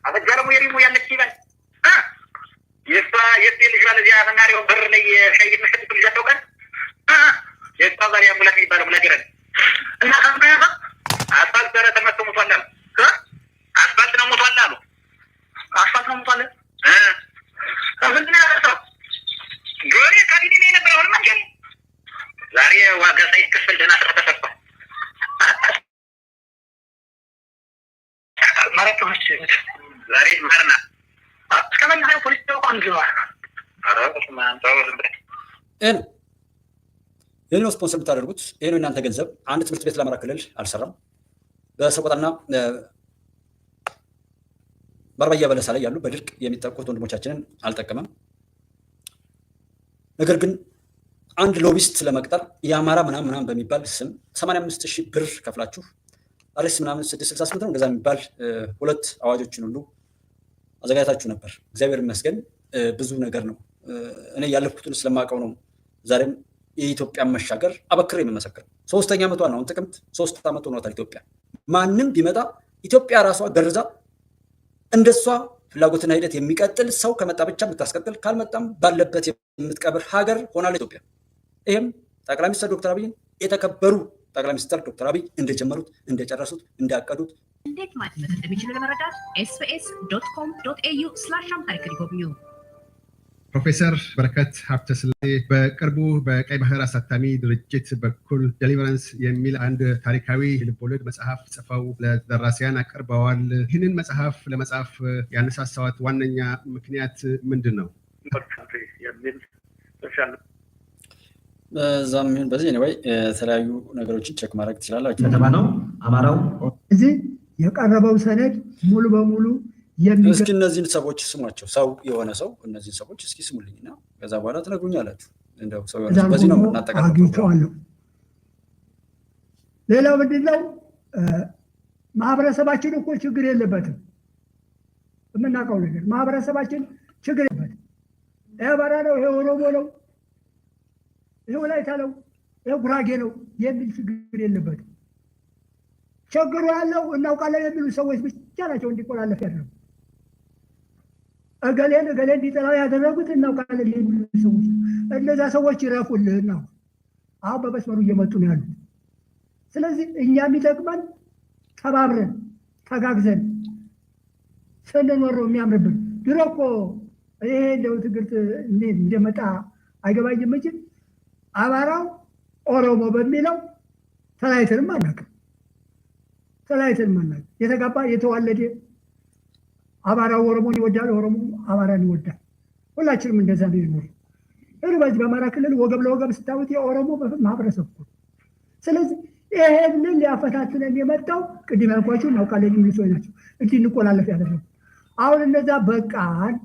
አበጃለሙ የሪሙ ያለች ይበል የስቴ ልጅ ባለዚያ መናሪያው በር ላይ ሻይ የሚሸጥ ልጅ አታውቀን የስታ ዛሬ አሙላት የሚባለው ሙላገረን እና ከምናያዛ አስፋልት ረ ተመቶ ሞቷል አሉ። አስፋልት ነው ሞቷል አሉ። አስፋልት ነው ሞቷል ምንድን ያደረሰው ጆሬ ካቢኔ ነው የነበረው። አሁን ማንጀል ዛሬ ዋጋ ሳይከፈል ደህና ስራ ተሰርቷል። ማረቶች ዛሬ ማርና እስከመናኸው ፖሊስ ተቋም ግባል ይህ ነው ስፖንሰር ብታደርጉት። ይህ ነው እናንተ ገንዘብ። አንድ ትምህርት ቤት ለአማራ ክልል አልሰራም። በሰቆጣና በአርባያ በለሳ ላይ ያሉ በድርቅ የሚጠቁት ወንድሞቻችንን አልጠቀመም። ነገር ግን አንድ ሎቢስት ለመቅጠር የአማራ ምናምን በሚባል ስም 85,000 ብር ከፍላችሁ አሬስ ምናምን 668 ነው እንደዛ የሚባል 2 አዋጆችን ሁሉ አዘጋጅታችሁ ነበር። እግዚአብሔር ይመስገን ብዙ ነገር ነው። እኔ ያለፍኩትን ስለማውቀው ነው ዛሬም የኢትዮጵያን መሻገር አበክሬ የምመሰክረው። 3ኛ ዓመቷ ነው። አሁን ጥቅምት 3 ዓመት ሆኗታል ኢትዮጵያ። ማንም ቢመጣ ኢትዮጵያ ራሷ ገርዛ እንደሷ ፍላጎትና ሂደት የሚቀጥል ሰው ከመጣ ብቻ የምታስቀጥል ካልመጣም ባለበት የምትቀብር ሀገር ሆናለች ኢትዮጵያ። ይህም ጠቅላይ ሚኒስትር ዶክተር አብይን የተከበሩ ጠቅላይ ሚኒስትር ዶክተር አብይ እንደጀመሩት እንደጨረሱት እንዳቀዱት እንዴት ማድመጥ እንደሚችሉ ለመረዳት sbs.com.au/amharic ይጎብኙ። ፕሮፌሰር በረከት ሀብተስላሴ በቅርቡ በቀይ ባህር አሳታሚ ድርጅት በኩል ዴሊቨረንስ የሚል አንድ ታሪካዊ ልቦለድ መጽሐፍ ጽፈው ለደራሲያን አቅርበዋል። ይህንን መጽሐፍ ለመጻፍ ያነሳሳዋት ዋነኛ ምክንያት ምንድን ነው? በዛም ይሁን በዚህ ነው ወይ የተለያዩ ነገሮችን ቼክ ማድረግ ትችላላችሁ። ከተማ ነው አማራው እዚህ የቀረበው ሰነድ ሙሉ በሙሉ እስኪ እነዚህን ሰዎች ስሟቸው። ሰው የሆነ ሰው እነዚህን ሰዎች እስኪ ስሙልኝና ከዛ በኋላ ትነግሩኛላችሁ። እንደው ሰው የሆነ ሰው በዚህ ነው አግኝቼዋለሁ። ሌላው ምንድነው ማህበረሰባችን እኮ ችግር የለበትም። የምናውቀው ነገር ማህበረሰባችን ችግር የለበትም። ይሄ አማራ ነው፣ ይሄ ኦሮሞ ነው፣ ይሄ ወላይታ ነው፣ ይሄ ጉራጌ ነው የሚል ችግር የለበትም። ችግሩ ያለው እናውቃለን የሚሉ ሰዎች ብቻ ናቸው እንዲቆላለፍ ያደረጉ። እገሌን እንዲጠላው ያደረጉት እናውቃለን የሚሉ ሰዎች፣ እነዛ ሰዎች ይረፉልህ ነው። አሁን በመስመሩ እየመጡ ነው ያሉት። ስለዚህ እኛ የሚጠቅመን ተባብረን ተጋግዘን ስንኖር ነው የሚያምርብን። ድሮ እኮ ይሄ እንደው ትግርት እንደመጣ አይገባኝም እንጂ አማራው ኦሮሞ በሚለው ተለያይተንም አናውቅም። የተጋባ የተዋለደ አማራው ኦሮሞን ይወዳል፣ ኦሮሞ አማራን ይወዳል። ሁላችንም እንደዛ ነው ይኖር። በዚህ በአማራ ክልል ወገብ ለወገብ ስታዩት የኦሮሞ ማህበረሰብ እኮ። ስለዚህ ይሄንን ሊያፈታትነን የመጣው ቅድም ያልኳችሁ እናውቃለን የሚሉ ሰዎች ናቸው እንድንቆላለፍ ያደረጉ። አሁን እነዛ በቃን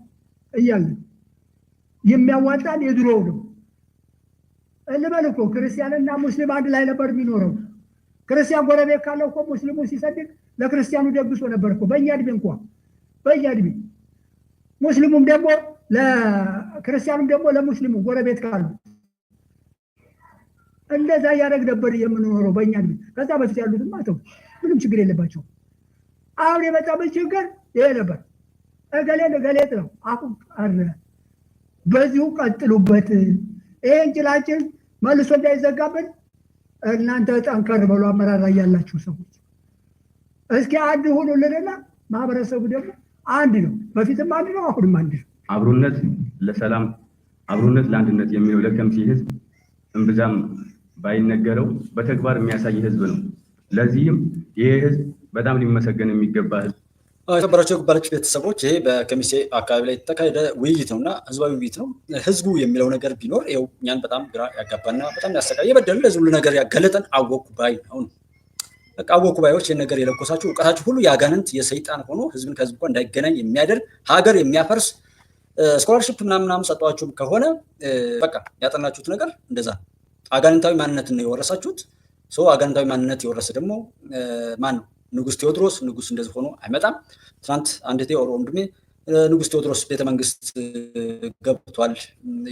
እያለን የሚያዋጣን የድሮው ነው እንበል እኮ። ክርስቲያንና ሙስሊም አንድ ላይ ነበር የሚኖረው። ክርስቲያን ጎረቤት ካለው እኮ ሙስሊሙ ሲሰድቅ ለክርስቲያኑ ደግሶ ነበር እኮ በእኛ እድሜ እንኳን ሙስሊሙም ደግሞ ለክርስቲያኑም ደግሞ ለሙስሊሙ ጎረቤት ካሉ እንደዛ እያደረግ ነበር የምንኖረው በእኛ እድሜ። ከዛ በፊት ያሉትም አተው ምንም ችግር የለባቸው። አሁን የመጣበት ችግር ይሄ ነበር። እገሌት ነው አሁን ቀረ። በዚሁ ቀጥሉበት። ይሄን ጭላችን መልሶ እንዳይዘጋብን እናንተ ጠንከር በሉ። አመራር ላይ ያላችሁ ሰዎች እስኪ አንድ ሁኑልንና ማህበረሰቡ ደግሞ አንድ ነው። በፊትም አንድ ነው፣ አሁንም አንድ ነው። አብሮነት ለሰላም አብሮነት ለአንድነት የሚለው ለከምሴ ህዝብ እምብዛም ባይነገረው በተግባር የሚያሳይ ህዝብ ነው። ለዚህም ይሄ ህዝብ በጣም ሊመሰገን የሚገባ ህዝብ። የተከበራችሁ የጉባኤያችን ቤተሰቦች ይሄ በከሚሴ አካባቢ ላይ የተካሄደ ውይይት ነውና ህዝባዊ ውይይት ነው። ህዝቡ የሚለው ነገር ቢኖር ይኸው እኛን በጣም ግራ ያጋባና በጣም ያሰቃይ የበደልን ለዚህ ሁሉ ነገር ያጋለጠን አወኩ ባይ ነው። በቃ አወኩ ባዮች ይህን ነገር የለኮሳችሁ እውቀታችሁ ሁሉ ያጋንንት የሰይጣን ሆኖ ህዝብን ከህዝብ ጋር እንዳይገናኝ የሚያደርግ ሀገር የሚያፈርስ ስኮላርሺፕ ምናምን ሰጧችሁም ከሆነ በቃ ያጠናችሁት ነገር እንደዛ አጋንንታዊ ማንነትን ነው የወረሳችሁት። ሰው አጋንንታዊ ማንነት የወረሰ ደግሞ ማን ነው? ንጉስ ቴዎድሮስ። ንጉስ እንደዚህ ሆኖ አይመጣም። ትናንት አንዴ ኦሮ ወንድሜ ንጉስ ቴዎድሮስ ቤተመንግስት ገብቷል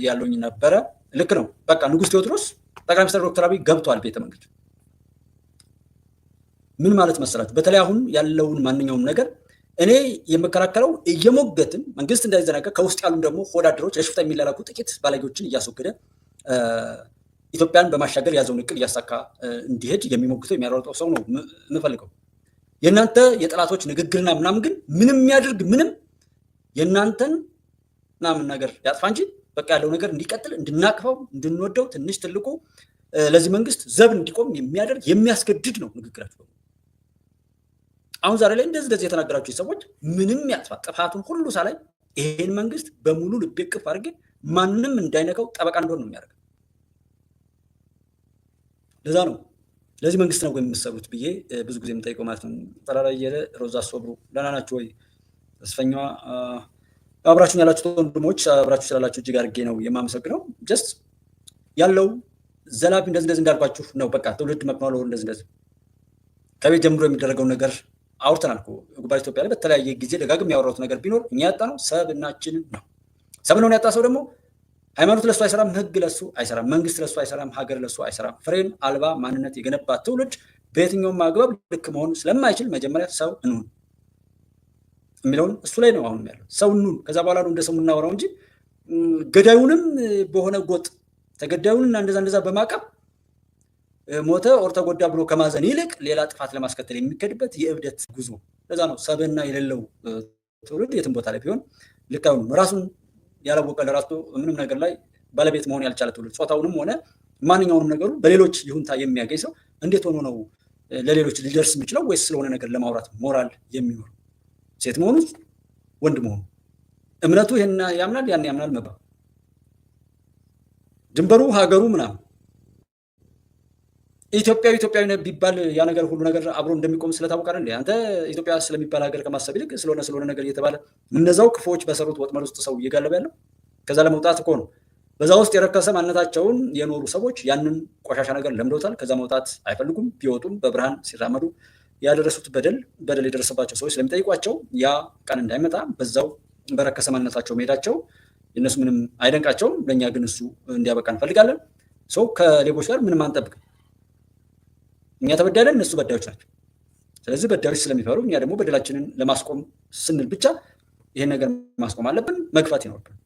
ያለኝ ነበረ። ልክ ነው። በቃ ንጉስ ቴዎድሮስ ጠቅላይ ሚኒስትር ዶክተር አብይ ገብቷል ቤተመንግስት። ምን ማለት መሰላችሁ? በተለይ አሁን ያለውን ማንኛውም ነገር እኔ የምከራከረው እየሞገትን መንግስት እንዳይዘናጋ ከውስጥ ያሉ ደግሞ ሆዳደሮች ለሽፍታ የሚላላኩ ጥቂት ባለጌዎችን እያስወገደ ኢትዮጵያን በማሻገር ያዘውን እቅድ እያሳካ እንዲሄድ የሚሞግተው የሚያሯሩጠው ሰው ነው የምፈልገው። የእናንተ የጠላቶች ንግግርና ምናምን ግን ምንም የሚያደርግ ምንም የእናንተን ምናምን ነገር ያጥፋ እንጂ በቃ ያለው ነገር እንዲቀጥል እንድናቅፈው እንድንወደው ትንሽ ትልቁ ለዚህ መንግስት ዘብ እንዲቆም የሚያደርግ የሚያስገድድ ነው ንግግራችሁ። አሁን ዛሬ ላይ እንደዚህ የተናገራችሁ ሰዎች ምንም ያጥፋ ጥፋቱን ሁሉ ሳላይ ይሄን መንግስት በሙሉ ልቤ ቅፍ አድርጌ ማንም እንዳይነካው ጠበቃ እንደሆነ ነው የሚያደርገው። ለዛ ነው ለዚህ መንግስት ነው የምትሰሩት ብዬ ብዙ ጊዜ የምጠይቀው ማለት ነው። ጠራራየለ ሮዛ ሶብሩ ደህና ናችሁ ወይ? ተስፈኛዋ አብራችሁን ያላችሁ ወንድሞች አብራችሁ ስላላችሁ እጅግ አድርጌ ነው የማመሰግነው። ጀስት ያለው ዘላቢ እንደዚህ እንዳልኳችሁ ነው። በቃ ትውልድ መክኗል። እንደዚህ ከቤት ጀምሮ የሚደረገው ነገር አውርተናል እኮ ጉባኤ ኢትዮጵያ ላይ በተለያየ ጊዜ ደጋግም ያወራሁት ነገር ቢኖር እኛ ያጣነው ሰብናችንን ነው። ሰብናውን ያጣ ሰው ደግሞ ሃይማኖት ለሱ አይሰራም፣ ህግ ለሱ አይሰራም፣ መንግስት ለሱ አይሰራም፣ ሀገር ለሱ አይሰራም። ፍሬን አልባ ማንነት የገነባ ትውልድ በየትኛውም አግባብ ልክ መሆን ስለማይችል መጀመሪያ ሰው እንሁን የሚለውን እሱ ላይ ነው አሁን ያለው። ሰው እንሁን። ከዛ በኋላ ነው እንደ ሰው የምናወራው እንጂ ገዳዩንም በሆነ ጎጥ ተገዳዩንና እንደዛ በማቀብ ሞተ ኦር ተጎዳ ብሎ ከማዘን ይልቅ ሌላ ጥፋት ለማስከተል የሚከድበት የእብደት ጉዞ። ለዛ ነው ሰብና የሌለው ትውልድ የትም ቦታ ላይ ቢሆን ልክ አይሆንም። ራሱን ያላወቀ ለራሱ ምንም ነገር ላይ ባለቤት መሆን ያልቻለ ትውልድ ጾታውንም ሆነ ማንኛውንም ነገሩ በሌሎች ይሁንታ የሚያገኝ ሰው እንዴት ሆኖ ነው ለሌሎች ሊደርስ የሚችለው? ወይስ ስለሆነ ነገር ለማውራት ሞራል የሚኖር ሴት መሆኑ ወንድ መሆኑ እምነቱ ይሄን ያምናል ያን ያምናል መባ ድንበሩ ሀገሩ ምናምን ኢትዮጵያዊ ቢባል ያ ነገር ሁሉ ነገር አብሮ እንደሚቆም ስለታወቀ አይደል? አንተ ኢትዮጵያ ስለሚባል ሀገር ከማሰብ ይልቅ ስለሆነ ነገር እየተባለ እነዛው ክፉዎች በሰሩት ወጥመድ ውስጥ ሰው እየጋለበ ያለው ከዛ ለመውጣት እኮ ነው። በዛ ውስጥ የረከሰ ማንነታቸውን የኖሩ ሰዎች ያንን ቆሻሻ ነገር ለምደውታል። ከዛ መውጣት አይፈልጉም። ቢወጡም በብርሃን ሲራመዱ ያደረሱት በደል የደረሰባቸው ሰዎች ስለሚጠይቋቸው ያ ቀን እንዳይመጣ በዛው በረከሰ ማንነታቸው መሄዳቸው የእነሱ ምንም አይደንቃቸውም። ለእኛ ግን እሱ እንዲያበቃ እንፈልጋለን። ሰው ከሌቦች ጋር ምንም አንጠብቅም። እኛ ተበዳለን፣ እነሱ በዳዮች ናቸው። ስለዚህ በዳዮች ስለሚፈሩ እኛ ደግሞ በደላችንን ለማስቆም ስንል ብቻ ይሄን ነገር ማስቆም አለብን፣ መግፋት ይኖርብን።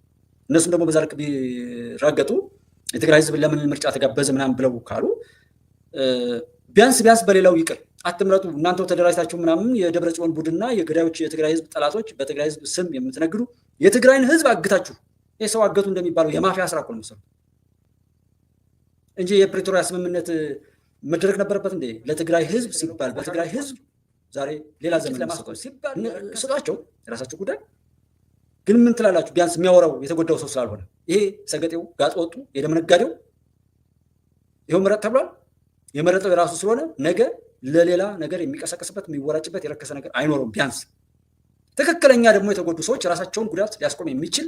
እነሱም ደግሞ በዛ ልክ ቢራገጡ የትግራይ ህዝብ ለምን ምርጫ ተጋበዘ ምናምን ብለው ካሉ ቢያንስ በሌላው ይቅር አትምረጡ እናንተው ተደራጅታችሁ ምናምን የደብረ ጽዮን ቡድንና የገዳዮች የትግራይ ህዝብ ጠላቶች በትግራይ ህዝብ ስም የምትነግዱ የትግራይን ህዝብ አግታችሁ የሰው አገቱ እንደሚባለው የማፊያ ስራ እኮ ነው የምትሰሩት እንጂ የፕሪቶሪያ ስምምነት መደረግ ነበረበት እንዴ? ለትግራይ ህዝብ ሲባል በትግራይ ህዝብ ዛሬ ሌላ ዘመን ለማስቆም ሲባል ስጧቸው፣ የራሳቸው ጉዳይ። ግን ምን ትላላችሁ? ቢያንስ የሚያወራው የተጎዳው ሰው ስላልሆነ ይሄ ሰገጤው ጋጥ ወጡ የደም ነጋዴው ይኸው ምረጥ ተብሏል። የመረጠው የራሱ ስለሆነ ነገ ለሌላ ነገር የሚቀሰቀስበት የሚወራጭበት የረከሰ ነገር አይኖረውም። ቢያንስ ትክክለኛ ደግሞ የተጎዱ ሰዎች የራሳቸውን ጉዳት ሊያስቆም የሚችል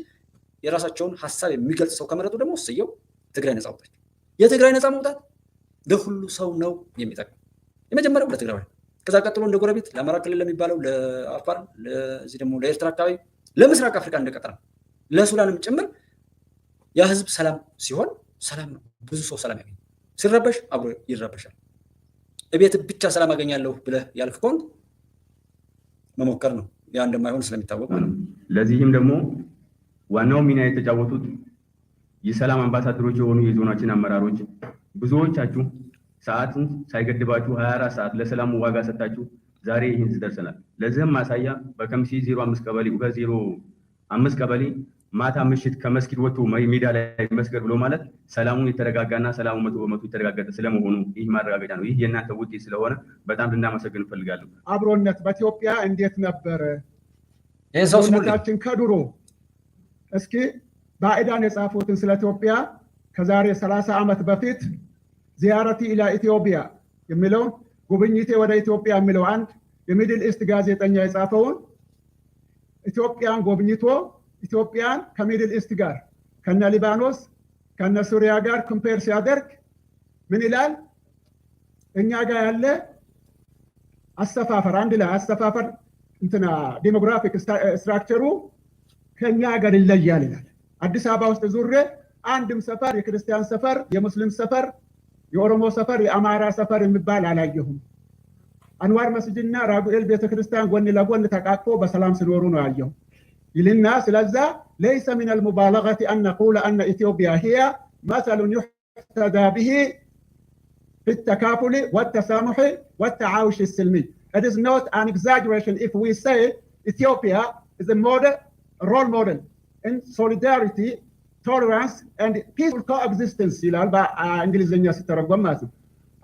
የራሳቸውን ሀሳብ የሚገልጽ ሰው ከመረጡ ደግሞ እሰየው፣ ትግራይ ነፃ ወጣች። የትግራይ ነፃ መውጣት ለሁሉ ሰው ነው የሚጠቅመው። የመጀመሪያው ለትግራይ፣ ከዛ ቀጥሎ እንደ ጎረቤት ለአማራ ክልል ለሚባለው ለአፋር፣ ለዚህ ደግሞ ለኤርትራ አካባቢ፣ ለምስራቅ አፍሪካ እንደቀጠና ለሱዳንም ጭምር ያ ህዝብ ሰላም ሲሆን ሰላም ነው፣ ብዙ ሰው ሰላም ያገኝ። ሲረበሽ አብሮ ይረበሻል። እቤት ብቻ ሰላም አገኛለሁ ብለህ ያልክ ከሆነ መሞከር ነው። ያ እንደማይሆን ስለሚታወቅ ማለት ነው። ለዚህም ደግሞ ዋናው ሚና የተጫወቱት የሰላም አምባሳደሮች የሆኑ የዞናችን አመራሮች ብዙዎቻችሁ ሰዓትን ሳይገድባችሁ 24 ሰዓት ለሰላሙ ዋጋ ሰጣችሁ ዛሬ ይህን ደርሰናል። ለዚህም ማሳያ በከምሲ 05 ቀበሌ ከ05 ቀበሌ ማታ ምሽት ከመስጊድ ወጥቶ ሜዳ ላይ መስገድ ብሎ ማለት ሰላሙን የተረጋጋና ሰላሙ 100% የተረጋገጠ ስለመሆኑ ይህ ማረጋገጫ ነው። ይህ የእናንተ ውጤት ስለሆነ በጣም ልናመሰግን እንፈልጋለን። አብሮነት በኢትዮጵያ እንዴት ነበር? ይሄን ሰው ስሙላችን ከድሮ እስኪ ባዕዳን የጻፉትን ስለ ኢትዮጵያ ከዛሬ 30 ዓመት በፊት ዚያረቲ ኢላ ኢትዮጵያ የሚለውን ጉብኝቴ ወደ ኢትዮጵያ የሚለው አንድ የሚድል ኢስት ጋዜጠኛ የጻፈውን ኢትዮጵያን ጎብኝቶ ኢትዮጵያን ከሚድል ኢስት ጋር ከነ ሊባኖስ ከነ ሱሪያ ጋር ኮምፔር ሲያደርግ ምን ይላል? እኛ ጋር ያለ አሰፋፈር አንድ ላይ አሰፋፈር እንትና ዲሞግራፊክ ስትራክቸሩ ከኛ ጋር ይለያል ይላል። አዲስ አበባ ውስጥ ዙሬ አንድም ሰፈር የክርስቲያን ሰፈር፣ የሙስሊም ሰፈር፣ የኦሮሞ ሰፈር፣ የአማራ ሰፈር የሚባል አላየሁም። አንዋር መስጂድና ራጉኤል ቤተክርስቲያን ጎን ለጎን ተቃቅፎ በሰላም ሲኖሩ ነው ያየሁ ይልና ስለዛ ليس من المبالغة أن نقول أن إثيوبيا هي مثل يحتذى به في التكافل والتسامح والتعايش السلمي. It is not an exaggeration if we say Ethiopia is a model, a role model in solidarity, tolerance and peaceful coexistence ይላል በእንግሊዝኛ ሲተረጎም ማለት ነው።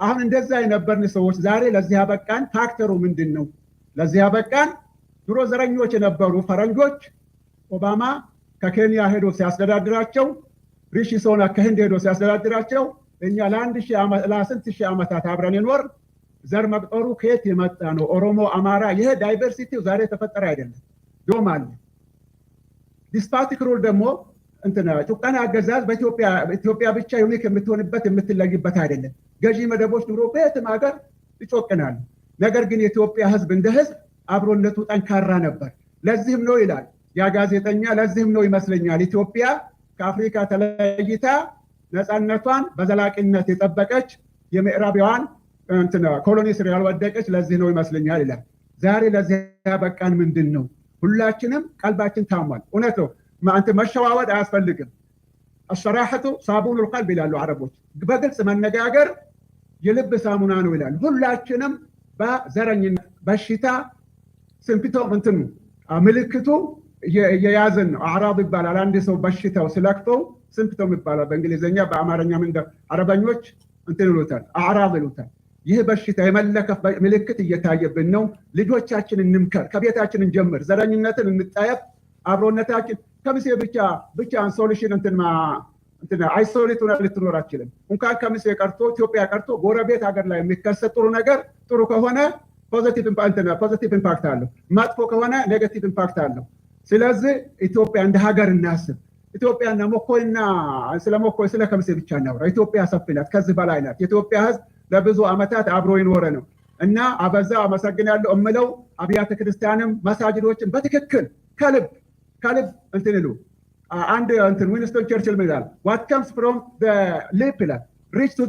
አሁን እንደዛ የነበርን ሰዎች ዛሬ ለዚህ ያበቃን ፋክተሩ ምንድን ነው? ለዚህ ያበቃን ድሮ ዘረኞች የነበሩ ፈረንጆች ኦባማ ከኬንያ ሄዶ ሲያስተዳድራቸው፣ ሪሺ ሱናክ ከህንድ ሄዶ ሲያስተዳድራቸው እኛ ለስንት ሺህ ዓመታት አብረን የኖር ዘር መቅጠሩ ከየት የመጣ ነው? ኦሮሞ፣ አማራ፣ ይሄ ዳይቨርሲቲው ዛሬ የተፈጠረ አይደለም። ዶም አለ። ዲስፓቲክ ሩል ደግሞ እንትና ጭቆና አገዛዝ በኢትዮጵያ ብቻ ዩኒክ የምትሆንበት የምትለይበት አይደለም። ገዢ መደቦች ኑሮ በየትም ሀገር ይጮቅናሉ። ነገር ግን የኢትዮጵያ ህዝብ እንደ ህዝብ አብሮነቱ ጠንካራ ነበር። ለዚህም ነው ይላል ያ ጋዜጠኛ፣ ለዚህም ነው ይመስለኛል ኢትዮጵያ ከአፍሪካ ተለይታ ነፃነቷን በዘላቂነት የጠበቀች የምዕራባውያን ኮሎኒ ስር ያልወደቀች ለዚህ ነው ይመስለኛል ይላል። ዛሬ ለዚህ ያበቃን ምንድን ነው? ሁላችንም ቀልባችን ታሟል። እውነት ነው። መሸዋወድ አያስፈልግም። አሰራሐቱ ሳቡኑል ቀልብ ይላሉ አረቦች። በግልጽ መነጋገር የልብ ሳሙና ነው ይላሉ። ሁላችንም በዘረኝነት በሽታ ሲምፕቶም ምልክቱ የያዘን ነው። አዕራብ ይባላል። አንድ ሰው በሽታው ስለክፈው ሲምፕቶም ይባላል በእንግሊዝኛ። በአማርኛ አረበኞች ይሉታል፣ አዕራብ ይሉታል። ይህ በሽታ የመለከፍ ምልክት እየታየብን ነው። ልጆቻችን እንምከር፣ ከቤታችን እንጀምር፣ ዘረኝነትን እንጠየፍ፣ አብሮነታችን ከምሴ ብቻ ሶሉሽን አይሶሌት ሆነ ልትኖር አትችልም። እንኳን ከምሴ ቀርቶ ኢትዮጵያ ቀርቶ ጎረቤት ሀገር ላይ የሚከሰት ጥሩ ነገር ጥሩ ከሆነ ፖዚቲቭ ኢምፓክት አለው፣ መጥፎ ከሆነ ኔጋቲቭ ኢምፓክት አለው። ስለዚህ ኢትዮጵያ እንደ ሀገር እናስብ። ኢትዮጵያና ሞኮይና ስለ ሞኮይ ስለ ከምሴ ብቻ እናውራ። ኢትዮጵያ ሰፊ ናት፣ ከዚህ በላይ ናት። የኢትዮጵያ ህዝብ ለብዙ ዓመታት አብሮ ይኖረ ነው እና አበዛ አመሰግናለሁ እምለው አብያተ ክርስቲያንም መሳጅዶችን በትክክል ከልብ ይሉ አንድ ዊንስተን ቸርችል ይላል what comes from the lip ይላል reach to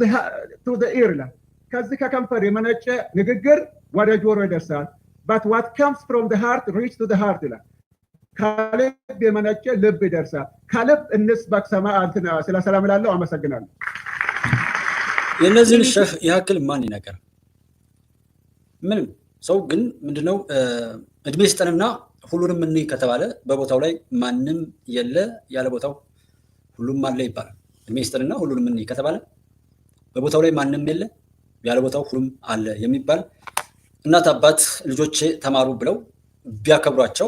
the ear ይላል። ከዚህ ከከንፈር የመነጨ ንግግር ወደ ጆሮ ይደርሳል። but what comes from the heart reach to the heart ይላል። ከልብ የመነጨ ልብ ይደርሳል። ከልብ እንስበክ ስለ ሰላም እላለሁ። አመሰግናለሁ። የእነዚህን ሸህ ያክል ማን ይነገር? ምንም ሰው ግን ምንድነው እድሜ ስጠንና ሁሉንም እንይ ከተባለ በቦታው ላይ ማንም የለ፣ ያለ ቦታው ሁሉም አለ ይባላል። እድሜ ስጠንና ሁሉንም እንይ ከተባለ በቦታው ላይ ማንም የለ፣ ያለ ቦታው ሁሉም አለ የሚባል እናት አባት ልጆቼ ተማሩ ብለው ቢያከብሯቸው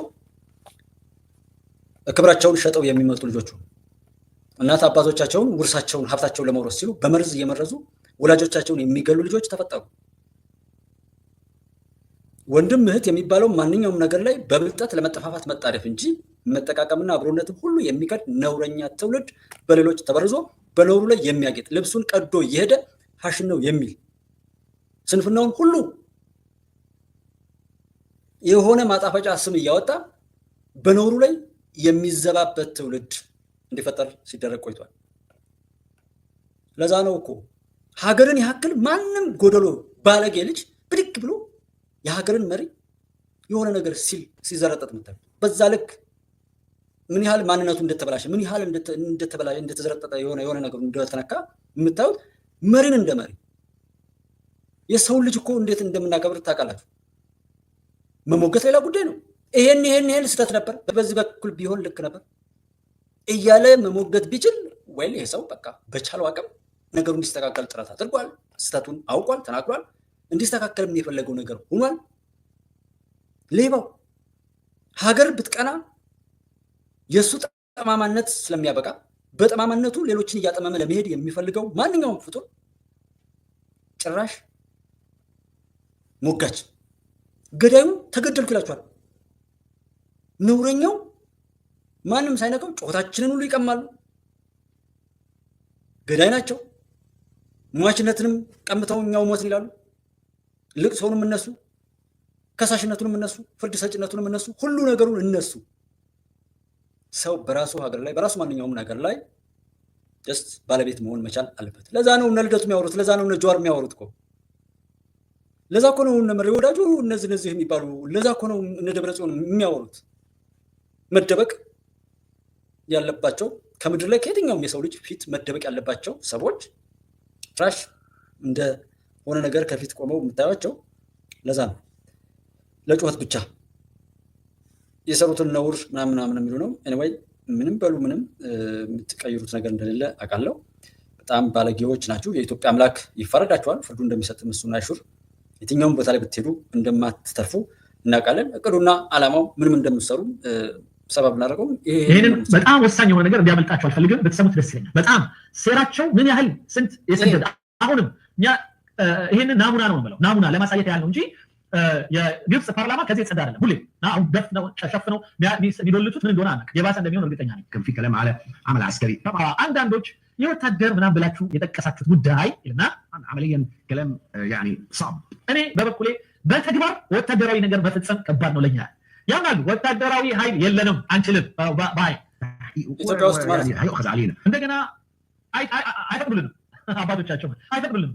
ክብራቸውን ሸጠው የሚመጡ ልጆቹ እናት አባቶቻቸውን ውርሳቸውን ሀብታቸውን ለመውረስ ሲሉ በመርዝ እየመረዙ ወላጆቻቸውን የሚገሉ ልጆች ተፈጠሩ። ወንድም እህት የሚባለው ማንኛውም ነገር ላይ በብልጠት ለመጠፋፋት መጣደፍ እንጂ መጠቃቀምና አብሮነትን ሁሉ የሚከድ ነውረኛ ትውልድ በሌሎች ተበርዞ በነውሩ ላይ የሚያጌጥ ልብሱን ቀዶ እየሄደ ፋሽን ነው የሚል ስንፍናውን ሁሉ የሆነ ማጣፈጫ ስም እያወጣ በነውሩ ላይ የሚዘባበት ትውልድ እንዲፈጠር ሲደረግ ቆይቷል። ለዛ ነው እኮ ሀገርን ያክል ማንም ጎደሎ ባለጌ ልጅ ብድግ ብሎ የሀገርን መሪ የሆነ ነገር ሲዘረጠጥ ምታዩ። በዛ ልክ ምን ያህል ማንነቱ እንደተበላሸ ምን ያህል እንደተዘረጠጠ የሆነ ነገር እንደተነካ የምታዩት መሪን እንደ መሪ የሰው ልጅ እኮ እንዴት እንደምናከብር ታውቃላችሁ። መሞገት ሌላ ጉዳይ ነው። ይሄን ስህተት ነበር፣ በዚህ በኩል ቢሆን ልክ ነበር እያለ መሞገት ቢችል ወይ ይሄ ሰው በቃ በቻለው አቅም ነገሩ እንዲስተካከል ጥረት አድርጓል። ስህተቱን አውቋል፣ ተናግሯል። እንዲስተካከል የፈለገው ነገር ሆኗል። ሌባው ሀገር ብትቀና የእሱ ጠማማነት ስለሚያበቃ በጠማማነቱ ሌሎችን እያጠመመ ለመሄድ የሚፈልገው ማንኛውም ፍጡር ጭራሽ ሞጋች ገዳዩ ተገደልኩ ይላቸዋል። ነውረኛው ማንም ሳይነቀው ጩኸታችንን ሁሉ ይቀማሉ። ገዳይ ናቸው። ሟችነትንም ቀምተው እኛው ሞትን ይላሉ። ልቅሶውንም እነሱ፣ ከሳሽነቱንም እነሱ፣ ፍርድ ሰጭነቱንም እነሱ፣ ሁሉ ነገሩን እነሱ። ሰው በራሱ ሀገር ላይ በራሱ ማንኛውም ነገር ላይ ጀስት ባለቤት መሆን መቻል አለበት። ለዛ ነው እነ ልደቱ የሚያወሩት፣ ለዛ ነው እነ ጀዋር የሚያወሩት እኮ። ለዛ እኮ ነው እነ መሪ ወዳጁ እነዚህ የሚባሉ፣ ለዛ እኮ ነው እነ ደብረጽዮን የሚያወሩት። መደበቅ ያለባቸው ከምድር ላይ ከየትኛውም የሰው ልጅ ፊት መደበቅ ያለባቸው ሰዎች ትራሽ እንደሆነ ነገር ከፊት ቆመው የምታዩቸው ለዛ ነው። ለጩኸት ብቻ የሰሩትን ነውር ምናምን የሚሉ ነው። ኤኒዌይ ምንም በሉ ምንም የምትቀይሩት ነገር እንደሌለ አውቃለሁ። በጣም ባለጌዎች ናችሁ። የኢትዮጵያ አምላክ ይፈረዳችኋል። ፍርዱ እንደሚሰጥ እሱና አይሹር። የትኛውም ቦታ ላይ ብትሄዱ እንደማትተርፉ እናውቃለን። እቅዱና ዓላማው ምንም እንደምትሰሩ ሰበብ እናደርገው። ይህንን በጣም ወሳኝ የሆነ ነገር እንዲያመልጣቸው አልፈልግም። ብትሰሙት ደስ ይለኛል። በጣም ሴራቸው ምን ያህል ስንት የሰደደ አሁንም እኛ ይህንን ናሙና ነው የምለው፣ ናሙና ለማሳየት ያህል ነው እንጂ የግብፅ ፓርላማ ከዚህ የጸዳ አይደለም። ሁሌ አሁን ደፍነው ሸፍነው የሚዶልቱት ምን እንደሆነ አናውቅም። የባሰ እንደሚሆን እርግጠኛ ነኝ። كان في كلام على عمل عسكري አንዳንዶች የወታደር ምናምን ብላችሁ የጠቀሳችሁት ጉዳይ እና عمليا كلام يعني صعب። እኔ በበኩሌ በተግባር ወታደራዊ ነገር መፈጸም ከባድ ነው ለኛ። ያናሉ ወታደራዊ ኃይል የለንም አንችልም ባይ ኢትዮጵያ ውስጥ ማለት ነው هيؤخذ علينا እንደገና አይፈቅዱልንም፣ አባቶቻቸው አይፈቅዱልንም።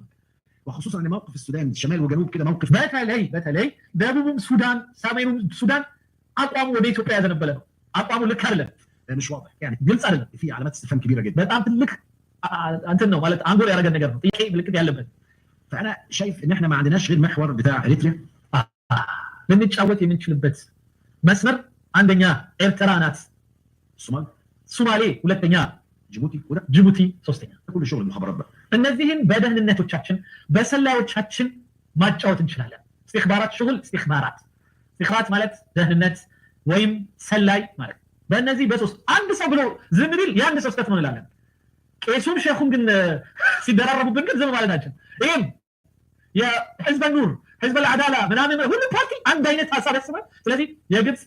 وخصوصا ان موقف السودان شمال وجنوب كده موقف በተለይ ደቡብም ሱዳን ሰሜኑም ሱዳን አቋሙ ወደ ኢትዮጵያ ያዘነበለ ነው። አቋሙ ልክ አይደለም፣ مش واضح يعني ግልጽ አይደለም። في علامات استفهام كبيره جدا። በጣም ትልቅ እንትን ነው ማለት አንጎል ያደረገን ነገር ነው። ጥያቄ ምልክት ያለበት። فانا شايف ان احنا ما عندناش غير محور بتاع اريتريا ልንጫወት የምንችልበት መስመር አንደኛ ኤርትራ ናት፣ ሶማሌ ሁለተኛ፣ ጅቡቲ ሶስተኛ። كل شغل المخابرات بقى እነዚህን በደህንነቶቻችን በሰላዮቻችን ማጫወት እንችላለን። استخبارات شغل استخبارات ማለት ደህንነት ወይም ሰላይ ማለት። በእነዚህ በሶስት አንድ ሰው ብሎ ዝም ቢል የአንድ ሰው ስህተት ነው እንላለን። ቄሱም ሼኹም ግን ሲደራረቡብን ግን ዝም ማለታችን ይህም የህዝበ ኑር ህዝበ ለዓዳላ ምናምን ሁሉም ፓርቲ አንድ አይነት ሀሳብ ያስባል። ስለዚህ የግብፅ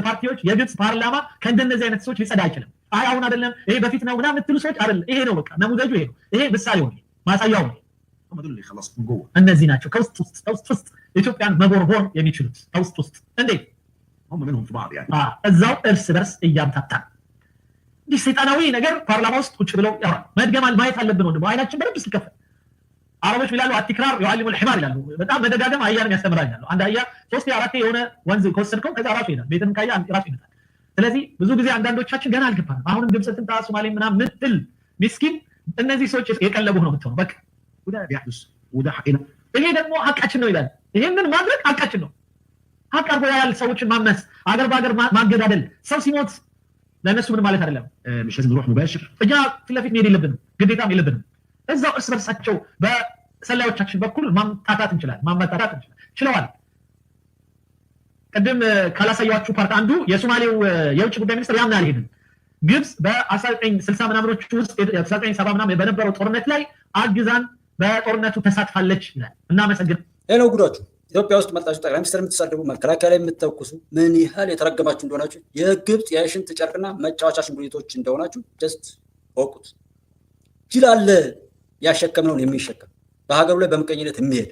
ፓርቲዎች የግብፅ ፓርላማ ከእንደነዚህ አይነት ሰዎች ሊጸዳ አይችልም። አይ አሁን አይደለም ይሄ በፊት ነው ምናምን የምትሉ ሰዎች አይደለም። ይሄ ነው በቃ ነሙዘጁ፣ ይሄ ነው፣ ይሄ ምሳሌው ነው፣ ማሳያው ነው። هم دول اللي خلصوا جوه እነዚህ ናቸው ከውስጥ ውስጥ ኢትዮጵያን መቦርቦር የሚችሉት ከውስጥ ውስጥ። እንዴት هم منهم في بعض يعني እዛው እርስ በርስ እያምታታን እንዲህ ሰይጣናዊ ነገር ፓርላማ ውስጥ ቁጭ ብለው ያወራል። መድገማል ማየት አለብን ወንድሞ፣ አይናችን በደንብ ሲከፈል። አረቦች ይላሉ አትክራር يعلم الحمار ይላሉ። በጣም መደጋገም አህያን ያስተምራል ይላሉ። አንድ አህያ 3 4 የሆነ ወንዝ ከወሰድከው ከዛ ራሱ ይሄዳል። ቤትም ካያ ራሱ ይመጣል። ስለዚህ ብዙ ጊዜ አንዳንዶቻችን ገና አልገባንም። አሁንም ግብፅን ታ ሶማሌ ምናምን ምትል ምስኪን እነዚህ ሰዎች የቀለቡህ ነው የምትሆነው። በቃ وده بيحدث وده حقنا። ይሄ ደግሞ ሀቃችን ነው ይላል። ይሄንን ማድረግ ሀቃችን ነው። ሀቅ አድርጎ ያያል። ሰዎችን ማመስ፣ አገር በአገር ማገዳደል፣ ሰው ሲሞት ለእነሱ ምን ማለት አይደለም። مش لازم نروح مباشر እኛ ፊት ለፊት መሄድ የለብንም፣ ግዴታም የለብንም። እዛው እርስ በርሳቸው በሰላዮቻችን በኩል ማምታታት እንችላለን። ችለዋል። ቅድም ካላሳያችሁ ፓርት አንዱ የሶማሌው የውጭ ጉዳይ ሚኒስትር ያምናል ይሄንን ግብፅ በ1960 ምናምኖች ውስጥ 1970 ምናምን በነበረው ጦርነት ላይ አግዛን በጦርነቱ ተሳትፋለች ይላል። እናመሰግን። ይሄ ነው ጉዳችሁ። ኢትዮጵያ ውስጥ መጣችሁ ጠቅላይ ሚኒስትር የምትሳደቡ፣ መከላከያ ላይ የምትተኩሱ ምን ያህል የተረገማችሁ እንደሆናችሁ፣ የግብፅ የሽንት ጨርቅና መጫወቻ ሽንጉሊቶች እንደሆናችሁ ጀስት ወቁት። ጅል አለ ያሸከምነውን የሚሸከም በሀገሩ ላይ በምቀኝነት የሚሄድ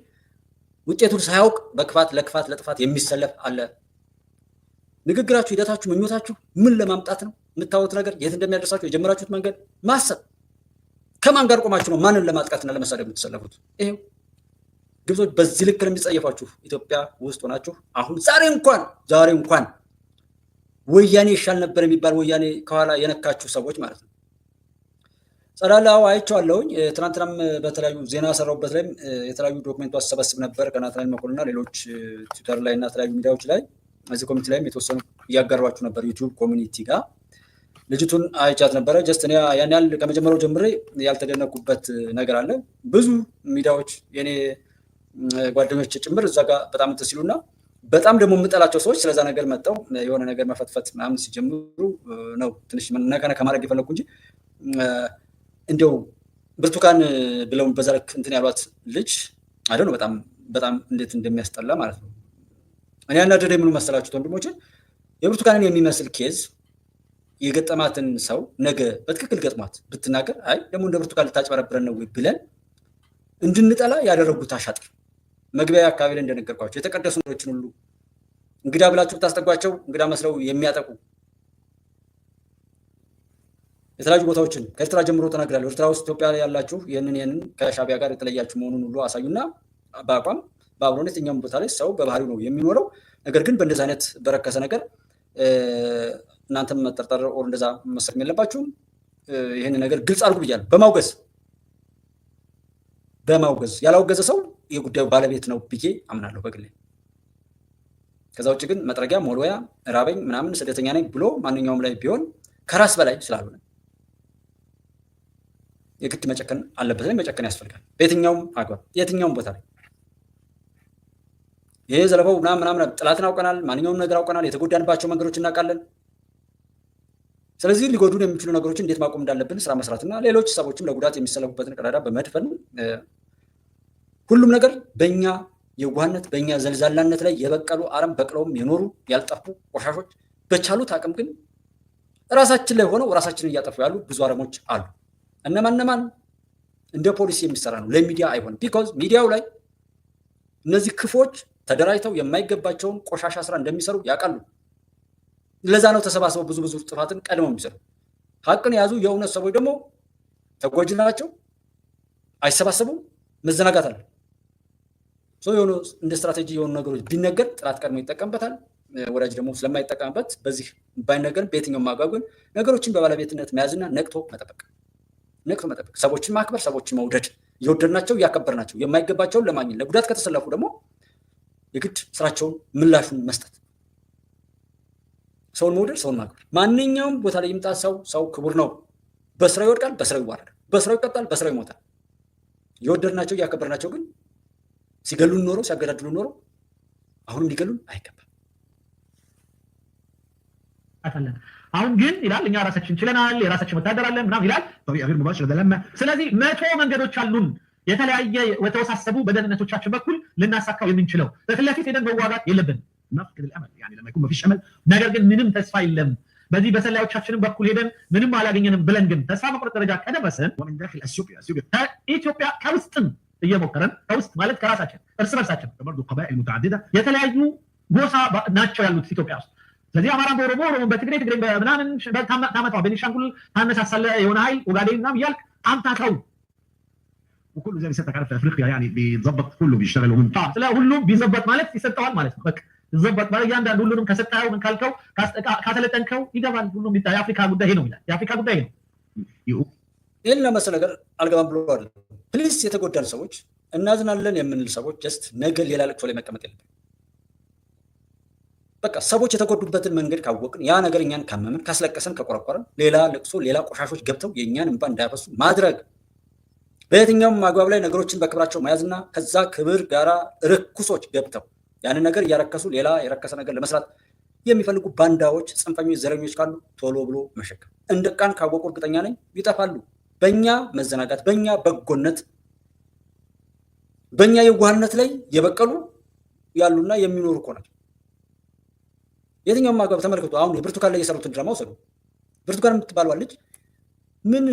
ውጤቱን ሳያውቅ በክፋት ለጥፋት የሚሰለፍ አለ። ንግግራችሁ፣ ሂደታችሁ፣ ምኞታችሁ ምን ለማምጣት ነው? የምታወሩት ነገር የት እንደሚያደርሳችሁ የጀመራችሁት መንገድ ማሰብ ከማን ጋር ቆማችሁ ነው ማንን ለማጥቃትና ለመሳደብ የምትሰለፉት? ይሄው ግብጾች በዚህ ልክ ለሚጸየፋችሁ ኢትዮጵያ ውስጥ ሆናችሁ አሁን ዛሬ እንኳን ወያኔ ይሻል ነበር የሚባል ወያኔ ከኋላ የነካችሁ ሰዎች ማለት ነው። ጸዳላው አይቼዋለሁኝ። ትናንትናም በተለያዩ ዜና ሰራውበት ላይ የተለያዩ ዶክመንቱ አሰባስብ ነበር ከናትናኤል መኮንንና ሌሎች ትዊተር ላይ እና የተለያዩ ሚዲያዎች ላይ እዚህ ኮሚኒቲ ላይም የተወሰኑ እያጋሯችሁ ነበር ዩቲዩብ ኮሚኒቲ ጋር ልጅቱን አይቻት ነበረ። ጀስት እኔ ያን ያህል ከመጀመሪያው ጀምሬ ያልተደነኩበት ነገር አለ። ብዙ ሚዲያዎች የኔ ጓደኞች ጭምር እዛ ጋር በጣም እንትን ሲሉና በጣም ደግሞ የምጠላቸው ሰዎች ስለዛ ነገር መጣው የሆነ ነገር መፈትፈት ምናምን ሲጀምሩ ነው ትንሽ ነከነ ከማድረግ የፈለኩ እንጂ እንደው ብርቱካን ብለው በዛ ልክ እንትን ያሏት ልጅ አይደል በጣም እንዴት እንደሚያስጠላ ማለት ነው። እኔ ያናደደኝ ምን መሰላችሁት ወንድሞቼ፣ የብርቱካንን የሚመስል ኬዝ የገጠማትን ሰው ነገ በትክክል ገጥሟት ብትናገር አይ ደግሞ እንደ ብርቱካን ልታጭበረብረን ነው ብለን እንድንጠላ ያደረጉት አሻጥር መግቢያ አካባቢ ላይ እንደነገርኳቸው የተቀደሱ ነገሮችን ሁሉ እንግዳ ብላችሁ ብታስጠጓቸው እንግዳ መስለው የሚያጠቁ የተለያዩ ቦታዎችን ከኤርትራ ጀምሮ ተናግራለሁ። ኤርትራ ውስጥ ኢትዮጵያ ያላችሁ ይህንን ከሻቢያ ጋር የተለያችሁ መሆኑን ሁሉ አሳዩና በአቋም በአብሮነት የትኛውም ቦታ ላይ ሰው በባህሪው ነው የሚኖረው። ነገር ግን በእንደዚህ አይነት በረከሰ ነገር እናንተም መጠርጠር ኦር እንደዛ መሰልም የለባችሁም። ይህን ነገር ግልጽ አድርጉ ብያለሁ። በማውገዝ ያላወገዘ ሰው የጉዳዩ ባለቤት ነው ብዬ አምናለሁ በግሌ። ከዛ ውጭ ግን መጥረጊያ ሞልወያ ራበኝ ምናምን ስደተኛ ነኝ ብሎ ማንኛውም ላይ ቢሆን ከራስ በላይ ስላልሆነ የግድ መጨከን አለበት ላይ መጨከን ያስፈልጋል። በየትኛውም አግባብ የትኛውም ቦታ ላይ ይሄ ዘለፈው ምናምን ጥላትን አውቀናል፣ ማንኛውም ነገር አውቀናል፣ የተጎዳንባቸው መንገዶች እናውቃለን። ስለዚህ ሊጎዱን የሚችሉ ነገሮችን እንዴት ማቆም እንዳለብን ስራ መስራትና ሌሎች ሰዎችም ለጉዳት የሚሰለፉበትን ቀዳዳ በመድፈን ሁሉም ነገር በእኛ የዋህነት በእኛ ዘልዛላነት ላይ የበቀሉ አረም በቅለውም የኖሩ ያልጠፉ ቆሻሾች በቻሉት አቅም ግን ራሳችን ላይ ሆነው ራሳችንን እያጠፉ ያሉ ብዙ አረሞች አሉ። እነማን እንደ ፖሊሲ የሚሰራ ነው፣ ለሚዲያ አይሆንም። ቢኮዝ ሚዲያው ላይ እነዚህ ክፎች ተደራጅተው የማይገባቸውን ቆሻሻ ስራ እንደሚሰሩ ያውቃሉ። ለዛ ነው ተሰባስበው ብዙ ጥፋትን ቀድመው የሚሰሩ። ሀቅን የያዙ የእውነት ሰዎች ደግሞ ተጎጂ ናቸው፣ አይሰባሰቡም፣ መዘናጋት አለ። የሆኑ እንደ ስትራቴጂ የሆኑ ነገሮች ቢነገር ጥላት ቀድሞ ይጠቀምበታል፣ ወዳጅ ደግሞ ስለማይጠቀምበት በዚህ ባይነገር በየትኛውም ማጓጉ ነገሮችን በባለቤትነት መያዝና ነቅቶ መጠበቅ፣ ሰዎችን ማክበር፣ ሰዎችን መውደድ፣ እየወደድናቸው እያከበርናቸው የማይገባቸውን ለማግኘት ለጉዳት ከተሰለፉ ደግሞ የግድ ስራቸውን ምላሹን መስጠት፣ ሰውን መውደድ፣ ሰውን ማክበር። ማንኛውም ቦታ ላይ ይምጣ ሰው ክቡር ነው። በስራው ይወድቃል፣ በስራው ይዋረዳል፣ በስራው ይቀጣል፣ በስራው ይሞታል። እየወደድናቸው እያከበርናቸው ግን ሲገሉን ኖሮ ሲያገዳድሉን ኖሮ አሁንም ሊገሉን አይገባም። አሁን ግን ይላል እኛ ራሳችን ችለናል፣ የራሳችን ወታደር አለን ምናምን ይላል። ስለዚህ 100 መንገዶች አሉን የተለያየ የተወሳሰቡ በደህንነቶቻችን በኩል ልናሳካው የምንችለው። በፊት ለፊት ሄደን መዋጋት የለብንም። ነገር ግን ምንም ተስፋ የለም። በዚህ በሰላዮቻችንም በኩል ሄደን ምንም አላገኘንም ብለን ግን ተስፋ መቁረጥ ደረጃ ከደረስን ኢትዮጵያ ከውስጥም እየሞከረን ከውስጥ ማለት ከራሳችን እርስ በርሳችን የተለያዩ ጎሳ ናቸው ያሉት ኢትዮጵያ ውስጥ። ስለዚህ አማራን በኦሮሞ ኦሮሞን በትግሬ ትግሬ ምናምን ታመጣ ቤኒሻንጉል ታነሳሳለ የሆነ ኃይል ኦጋዴን ምናምን እያልክ አምታተው وكل زي ما سيادتك عارف في افريقيا يعني بيظبط كله بيشتغل ومن ስለ ሁሉም ቢዘበጥ ማለት ይሰጠዋል ማለት ነው። በቃ ይዘበጥ ማለት ያንዳንዱ ሁሉንም ከሰጣው ምን ካልከው ካተለጠንከው ይገባል። ሁሉም የአፍሪካ ጉዳይ ነው ይላል። የአፍሪካ ጉዳይ ነው። ይሄን ለመሰለ ነገር አልገባም ብሏል። ፕሊስ የተጎዳን ሰዎች እናዝናለን የምንል ሰዎች ጀስት ነገ ሌላ ልቅሶ ላይ መቀመጥ የለብን። በቃ ሰዎች የተጎዱበትን መንገድ ካወቅን ያ ነገር እኛን ካመመን ካስለቀሰን ከቆረቆረን ሌላ ልቅሶ ሌላ ቆሻሾች ገብተው የእኛን እንባ እንዳያፈሱ ማድረግ በየትኛውም አግባብ ላይ ነገሮችን በክብራቸው መያዝና ከዛ ክብር ጋራ ርኩሶች ገብተው ያንን ነገር እያረከሱ ሌላ የረከሰ ነገር ለመስራት የሚፈልጉ ባንዳዎች፣ ጽንፈኞች፣ ዘረኞች ካሉ ቶሎ ብሎ መሸከም እንደ ቃን ካወቁ እርግጠኛ ነኝ ይጠፋሉ። በእኛ መዘናጋት፣ በእኛ በጎነት፣ በእኛ የዋህነት ላይ የበቀሉ ያሉና የሚኖሩ እኮ ናቸው። የትኛውም አግባብ ተመልክቶ አሁን የብርቱካን ላይ የሰሩትን ድራማ ወሰዱ። ብርቱካን የምትባለው ልጅ ምን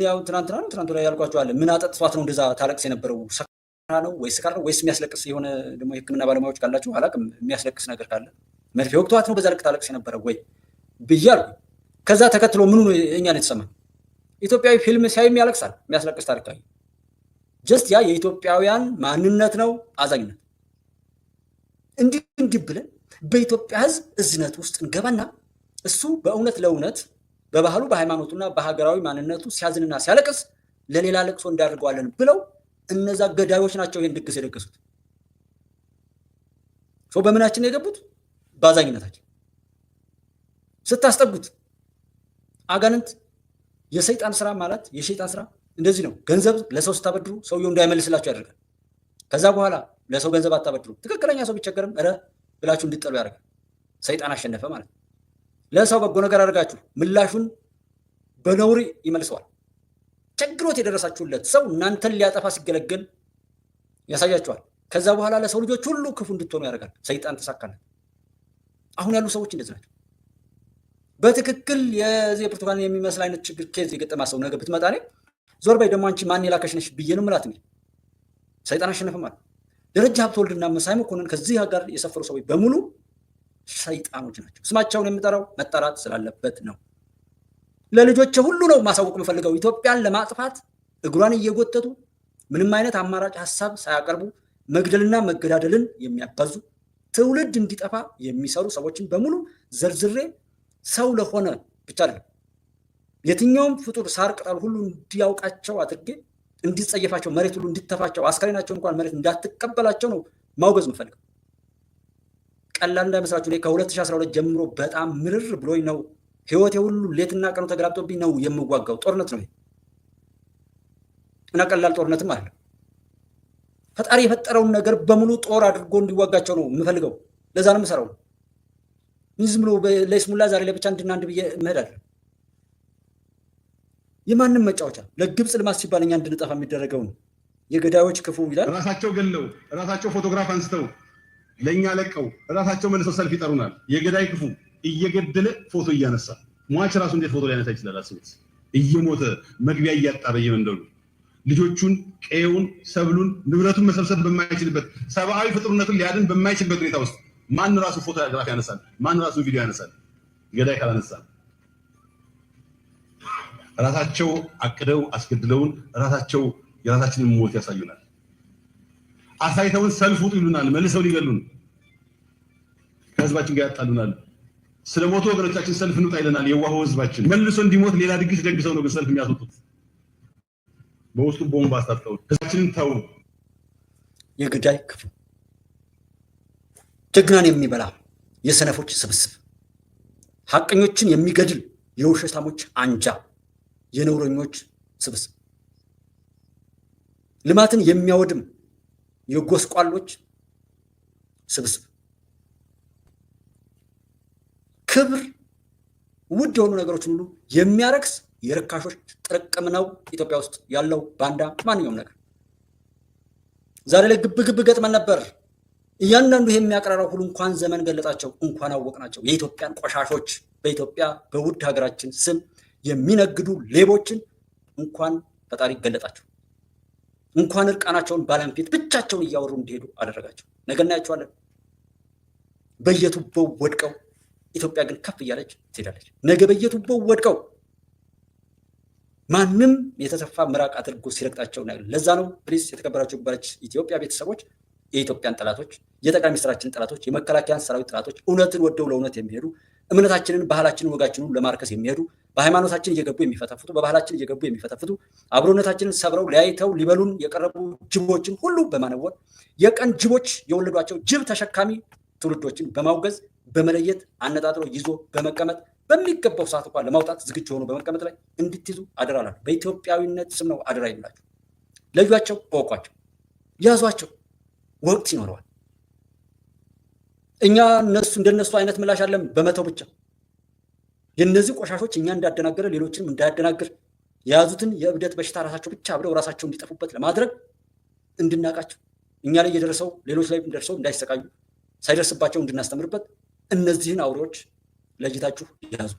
ያው ትናንትና ላይ ያልኳቸው አለ ምን አጠጥቷት ነው እንደዛ ታለቅስ የነበረው? ሰክራ ነው ወይስ ስካር ነው ወይስ የሚያስለቅስ የሆነ ደግሞ የሕክምና ባለሙያዎች ካላችሁ አላውቅም፣ የሚያስለቅስ ነገር ካለ መርፌ ወቅቷት ነው በዛ ልክ ታለቅስ የነበረው ወይ ብያለሁ። ከዛ ተከትሎ ምኑ ነው እኛን የተሰማን? ኢትዮጵያዊ ፊልም ሲያይም ያለቅሳል። የሚያስለቅስ ታሪካዊ ጀስት ያ የኢትዮጵያውያን ማንነት ነው፣ አዛኝነት። እንዲህ ብለን በኢትዮጵያ ሕዝብ እዝነት ውስጥ እንገባና እሱ በእውነት ለእውነት በባህሉ በሃይማኖቱና በሀገራዊ ማንነቱ ሲያዝንና ሲያለቅስ ለሌላ ለቅሶ እንዳደርገዋለን ብለው እነዛ ገዳዮች ናቸው ይህን ድግስ የደገሱት። በምናችን የገቡት በአዛኝነታችን ስታስጠጉት አጋንንት የሰይጣን ስራ ማለት የሸይጣን ስራ እንደዚህ ነው። ገንዘብ ለሰው ስታበድሩ ሰውየው እንዳይመልስላችሁ ያደርጋል። ከዛ በኋላ ለሰው ገንዘብ አታበድሩ፣ ትክክለኛ ሰው ቢቸገርም ኧረ ብላችሁ እንዲጠሉ ያደርጋል። ሰይጣን አሸነፈ ማለት ነው። ለሰው በጎ ነገር አድርጋችሁ ምላሹን በነውር ይመልሰዋል። ችግሮት የደረሳችሁለት ሰው እናንተን ሊያጠፋ ሲገለገል ያሳያችኋል። ከዛ በኋላ ለሰው ልጆች ሁሉ ክፉ እንድትሆኑ ያደርጋል። ሰይጣን ተሳካለት። አሁን ያሉ ሰዎች እንደዚህ ናቸው። በትክክል የዚህ ብርቱካን የሚመስል አይነት ችግር ኬዝ የገጠማ ሰው ነገ ብትመጣ እኔ ዞር በይ ደግሞ አንቺ ማን የላከሽ ነሽ ብዬ ነው የምላት። ሰይጣን አሸነፈ ማለት ደረጃ ሀብተወልድና መሳይ መኮንን ከዚህ ጋር የሰፈሩ ሰዎች በሙሉ ሰይጣኖች ናቸው። ስማቸውን የምጠራው መጠራት ስላለበት ነው። ለልጆች ሁሉ ነው ማሳወቅ የምፈልገው። ኢትዮጵያን ለማጥፋት እግሯን እየጎተቱ ምንም አይነት አማራጭ ሀሳብ ሳያቀርቡ መግደልና መገዳደልን የሚያባዙ ትውልድ እንዲጠፋ የሚሰሩ ሰዎችን በሙሉ ዘርዝሬ ሰው ለሆነ ብቻ አይደለም የትኛውም ፍጡር ሳር ቅጠል ሁሉ እንዲያውቃቸው አድርጌ እንዲጸየፋቸው፣ መሬት ሁሉ እንዲተፋቸው፣ አስከሬናቸው እንኳን መሬት እንዳትቀበላቸው ነው ማውገዝ የምፈልገው። ቀላል እንዳይመስላችሁ። እኔ ከ2012 ጀምሮ በጣም ምርር ብሎኝ ነው ህይወቴ ሁሉ ሌትና ቀኑ ተገላብጦብኝ ነው የምዋጋው። ጦርነት ነው እና ቀላል ጦርነትም አለ። ፈጣሪ የፈጠረውን ነገር በሙሉ ጦር አድርጎ እንዲዋጋቸው ነው የምፈልገው። ለዛ ነው የምሰራው። ዝም ብሎ ለይስሙላ ዛሬ ለብቻ እንድና አንድ ብዬ እሄዳለሁ። የማንም መጫወቻ ለግብፅ ልማት ሲባል እኛ እንድንጠፋ የሚደረገው ነው። የገዳዮች ክፉ ይላል። ራሳቸው ገለው ራሳቸው ፎቶግራፍ አንስተው ለእኛ ለቀው ራሳቸው መልሰው ሰልፍ ይጠሩናል። የገዳይ ክፉ እየገደለ ፎቶ እያነሳ ሟች ራሱ እንዴት ፎቶ ሊያነሳ ይችላል? አስቡት። እየሞተ መግቢያ እያጣ በየመንደሩ ልጆቹን፣ ቀየውን፣ ሰብሉን፣ ንብረቱን መሰብሰብ በማይችልበት ሰብአዊ ፍጡርነቱን ሊያድን በማይችልበት ሁኔታ ውስጥ ማን ራሱ ፎቶግራፍ ያነሳል? ማን ራሱ ቪዲዮ ያነሳል? ገዳይ ካላነሳ ራሳቸው አቅደው አስገድለውን ራሳቸው የራሳችንን ሞት ያሳዩናል። አሳይተውን ሰልፍ ውጡ ይሉናል። መልሰው ሊገሉን ከህዝባችን ጋር ያጣሉናል። ስለ ሞቱ ወገኖቻችን ሰልፍ እንውጣ ይለናል። የዋሁ ህዝባችን መልሶ እንዲሞት ሌላ ድግስ ደግሰው ነው ግን ሰልፍ የሚያስወጡት። በውስጡ ቦምብ አስታጥቀው ህዝባችንን ተው። የገዳይ ክፉ ጀግናን የሚበላ የሰነፎች ስብስብ፣ ሐቀኞችን የሚገድል የውሸታሞች አንጃ፣ የነውረኞች ስብስብ፣ ልማትን የሚያወድም የጎስቋሎች ስብስብ፣ ክብር ውድ የሆኑ ነገሮችን ሁሉ የሚያረክስ የርካሾች ጥርቅም ነው ኢትዮጵያ ውስጥ ያለው ባንዳ። ማንኛውም ነገር ዛሬ ላይ ግብ ገጥመን ነበር። እያንዳንዱ ይሄ የሚያቀራራው ሁሉ እንኳን ዘመን ገለጣቸው፣ እንኳን አወቅናቸው። የኢትዮጵያን ቆሻሾች በኢትዮጵያ በውድ ሀገራችን ስም የሚነግዱ ሌቦችን እንኳን ፈጣሪ ገለጣቸው። እንኳን እርቃናቸውን ባለም ፊት ብቻቸውን እያወሩ እንዲሄዱ አደረጋቸው። ነገ እናያቸዋለን በየቱቦው ወድቀው። ኢትዮጵያ ግን ከፍ እያለች ትሄዳለች። ነገ በየቱቦው ወድቀው ማንም የተሰፋ ምራቅ አድርጎ ሲረግጣቸው እናያለን። ለዛ ነው ፕሊስ የተከበራችሁ ባለች ኢትዮጵያ ቤተሰቦች፣ የኢትዮጵያን ጠላቶች፣ የጠቅላይ ሚኒስትራችን ጠላቶች፣ የመከላከያን ሰራዊት ጠላቶች፣ እውነትን ወደው ለእውነት የሚሄዱ እምነታችንን፣ ባህላችንን፣ ወጋችንን ለማርከስ የሚሄዱ በሃይማኖታችን እየገቡ የሚፈተፍቱ፣ በባህላችን እየገቡ የሚፈተፍቱ፣ አብሮነታችንን ሰብረው ለያይተው ሊበሉን የቀረቡ ጅቦችን ሁሉ በማነወር የቀን ጅቦች የወለዷቸው ጅብ ተሸካሚ ትውልዶችን በማውገዝ በመለየት አነጣጥሮ ይዞ በመቀመጥ በሚገባው ሰዓት እንኳን ለማውጣት ዝግጁ ሆኖ በመቀመጥ ላይ እንድትይዙ አደራ እላለሁ። በኢትዮጵያዊነት ስም ነው አደራ ይላችሁ። ለዩዋቸው፣ እወቋቸው፣ ያዟቸው። ወቅት ይኖረዋል። እኛ እንደነሱ አይነት ምላሽ አለም በመተው ብቻ የነዚህ ቆሻሾች እኛ እንዳደናገረ ሌሎችንም እንዳያደናግር የያዙትን የእብደት በሽታ ራሳቸው ብቻ ብለው ራሳቸው እንዲጠፉበት ለማድረግ እንድናቃቸው እኛ ላይ የደረሰው ሌሎች ላይ ደርሰው እንዳይሰቃዩ ሳይደርስባቸው እንድናስተምርበት እነዚህን አውሬዎች ለይታችሁ ያዙ።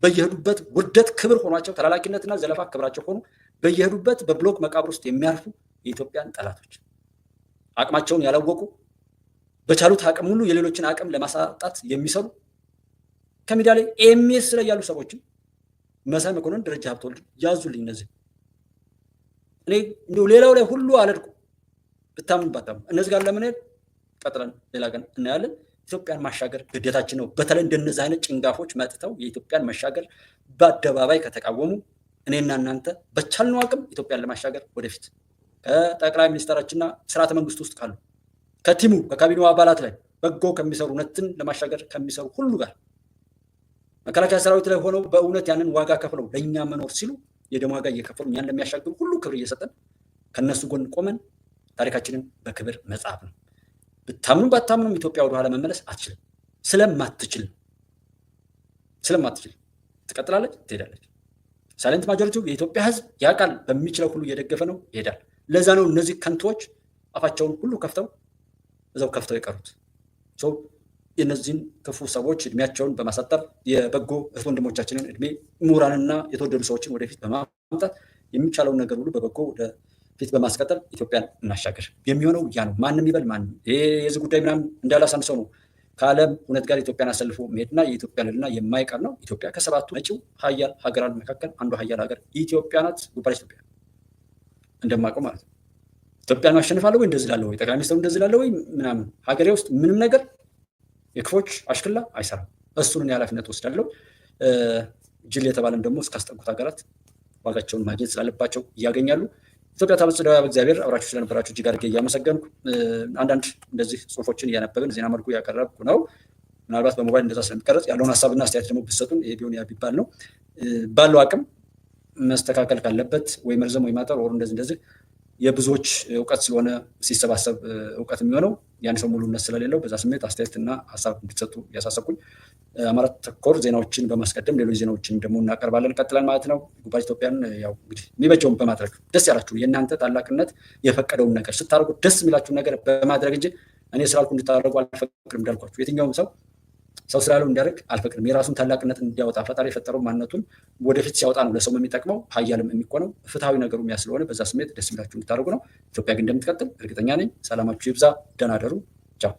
በየሄዱበት ውርደት ክብር ሆኗቸው ተላላኪነትና ዘለፋ ክብራቸው ሆኑ በየሄዱበት በብሎክ መቃብር ውስጥ የሚያርፉ የኢትዮጵያን ጠላቶች አቅማቸውን ያላወቁ በቻሉት አቅም ሁሉ የሌሎችን አቅም ለማሳጣት የሚሰሩ ከሚዲያ ላይ ኤምኤስ ላይ ያሉ ሰዎችም መሳይ መኮንን፣ ደረጃ ሀብተወልድ ያዙልኝ። እነዚህ እኔ እንዲሁ ሌላው ላይ ሁሉ አለድኩ ብታምን ባታምን እነዚህ ጋር ለምን ቀጥለን ሌላ ቀን እናያለን። ኢትዮጵያን ማሻገር ግዴታችን ነው። በተለይ እንደነዚህ አይነት ጭንጋፎች መጥተው የኢትዮጵያን መሻገር በአደባባይ ከተቃወሙ እኔና እናንተ በቻልነው አቅም ኢትዮጵያን ለማሻገር ወደፊት ከጠቅላይ ሚኒስትራችንና ስርዓተ መንግስት ውስጥ ካሉ ከቲሙ ከካቢኔው አባላት ላይ በጎ ከሚሰሩ እውነትን ለማሻገር ከሚሰሩ ሁሉ ጋር መከላከያ ሰራዊት ላይ ሆነው በእውነት ያንን ዋጋ ከፍለው ለእኛ መኖር ሲሉ የደም ዋጋ እየከፈሉ እኛን ለሚያሻግሩ ሁሉ ክብር እየሰጠን ከነሱ ጎን ቆመን ታሪካችንን በክብር መጻፍ ነው። ብታምኑ ባታምኑም ኢትዮጵያ ወደኋላ መመለስ አትችልም። ስለማትችል ትቀጥላለች፣ ትሄዳለች። ሳይለንት ማጆሪቲው የኢትዮጵያ ህዝብ ያውቃል፣ በሚችለው ሁሉ እየደገፈ ነው፣ ይሄዳል። ለዛ ነው እነዚህ ከንቶች አፋቸውን ሁሉ ከፍተው የቀሩት። የእነዚህን ክፉ ሰዎች እድሜያቸውን በማሳጠር የበጎ እህት ወንድሞቻችንን እድሜ ምሁራንና የተወደዱ ሰዎችን ወደፊት በማምጣት የሚቻለውን ነገር ሁሉ በበጎ ወደፊት በማስቀጠል ኢትዮጵያን እናሻገር። የሚሆነው ያ ነው። ማንም ይበል ማንም የዚህ ጉዳይ ምናምን እንዳላሳን ሰው ነው። ከዓለም እውነት ጋር ኢትዮጵያን አሰልፎ መሄድና የኢትዮጵያ ልዕልና የማይቀር ነው። ኢትዮጵያ ከሰባቱ መጪው ሀያል ሀገራት መካከል አንዱ ሀያል ሀገር ኢትዮጵያ ናት። ጉባኤ ኢትዮጵያ እንደማውቀው ማለት ነው። ኢትዮጵያን ማሸነፋለሁ ወይ እንደዚህ ላለው ወይ ጠቅላይ ሚኒስትሩ እንደዚህ ላለው ወይ ምናምን ሀገሬ ውስጥ ምንም ነገር የክፎች አሽክላ አይሰራም። እሱን ኃላፊነት ወስዳለሁ። ጅል የተባለም ደግሞ እስካስጠጉት ሀገራት ዋጋቸውን ማግኘት ስላለባቸው እያገኛሉ። ኢትዮጵያ ታበጽሕዋ በእግዚአብሔር። አብራችሁ ስለነበራችሁ እጅግ አድርጌ እያመሰገንኩ አንዳንድ እንደዚህ ጽሁፎችን እያነበብን ዜና መልኩ ያቀረብኩ ነው። ምናልባት በሞባይል እንደዛ ስለሚቀረጽ ያለውን ሀሳብና አስተያየት ደግሞ ብትሰጡን ይሄ ቢሆን ያ ቢባል ነው። ባለው አቅም መስተካከል ካለበት ወይ መርዘም ወይ ማጠር ወር እንደዚህ የብዙዎች እውቀት ስለሆነ ሲሰባሰብ እውቀት የሚሆነው ያን ሰው ሙሉነት ስለሌለው በዛ ስሜት አስተያየትና ሀሳብ እንድትሰጡ እያሳሰብኩኝ አማራ ተኮር ዜናዎችን በማስቀደም ሌሎች ዜናዎችን ደግሞ እናቀርባለን ቀጥለን ማለት ነው። ጉባኤ ኢትዮጵያን ያው እንግዲህ የሚበጀውን በማድረግ ደስ ያላችሁ የእናንተ ታላቅነት የፈቀደውን ነገር ስታደርጉ ደስ የሚላችሁ ነገር በማድረግ እንጂ እኔ ስላልኩ እንድታደርጉ አልፈቅድም። እንዳልኳችሁ የትኛውም ሰው ስላለው እንዲያደርግ አልፈቅድም። የራሱን ታላቅነት እንዲያወጣ ፈጣሪ የፈጠረው ማንነቱን ወደፊት ሲያወጣ ነው ለሰው የሚጠቅመው ሀያልም የሚቆነው ፍትሐዊ ነገሩ ያ ስለሆነ በዛ ስሜት ደስ የሚላችሁ እንድታደርጉ ነው። ኢትዮጵያ ግን እንደምትቀጥል እርግጠኛ ነኝ። ሰላማችሁ ይብዛ። ደህና ደሩ። ቻው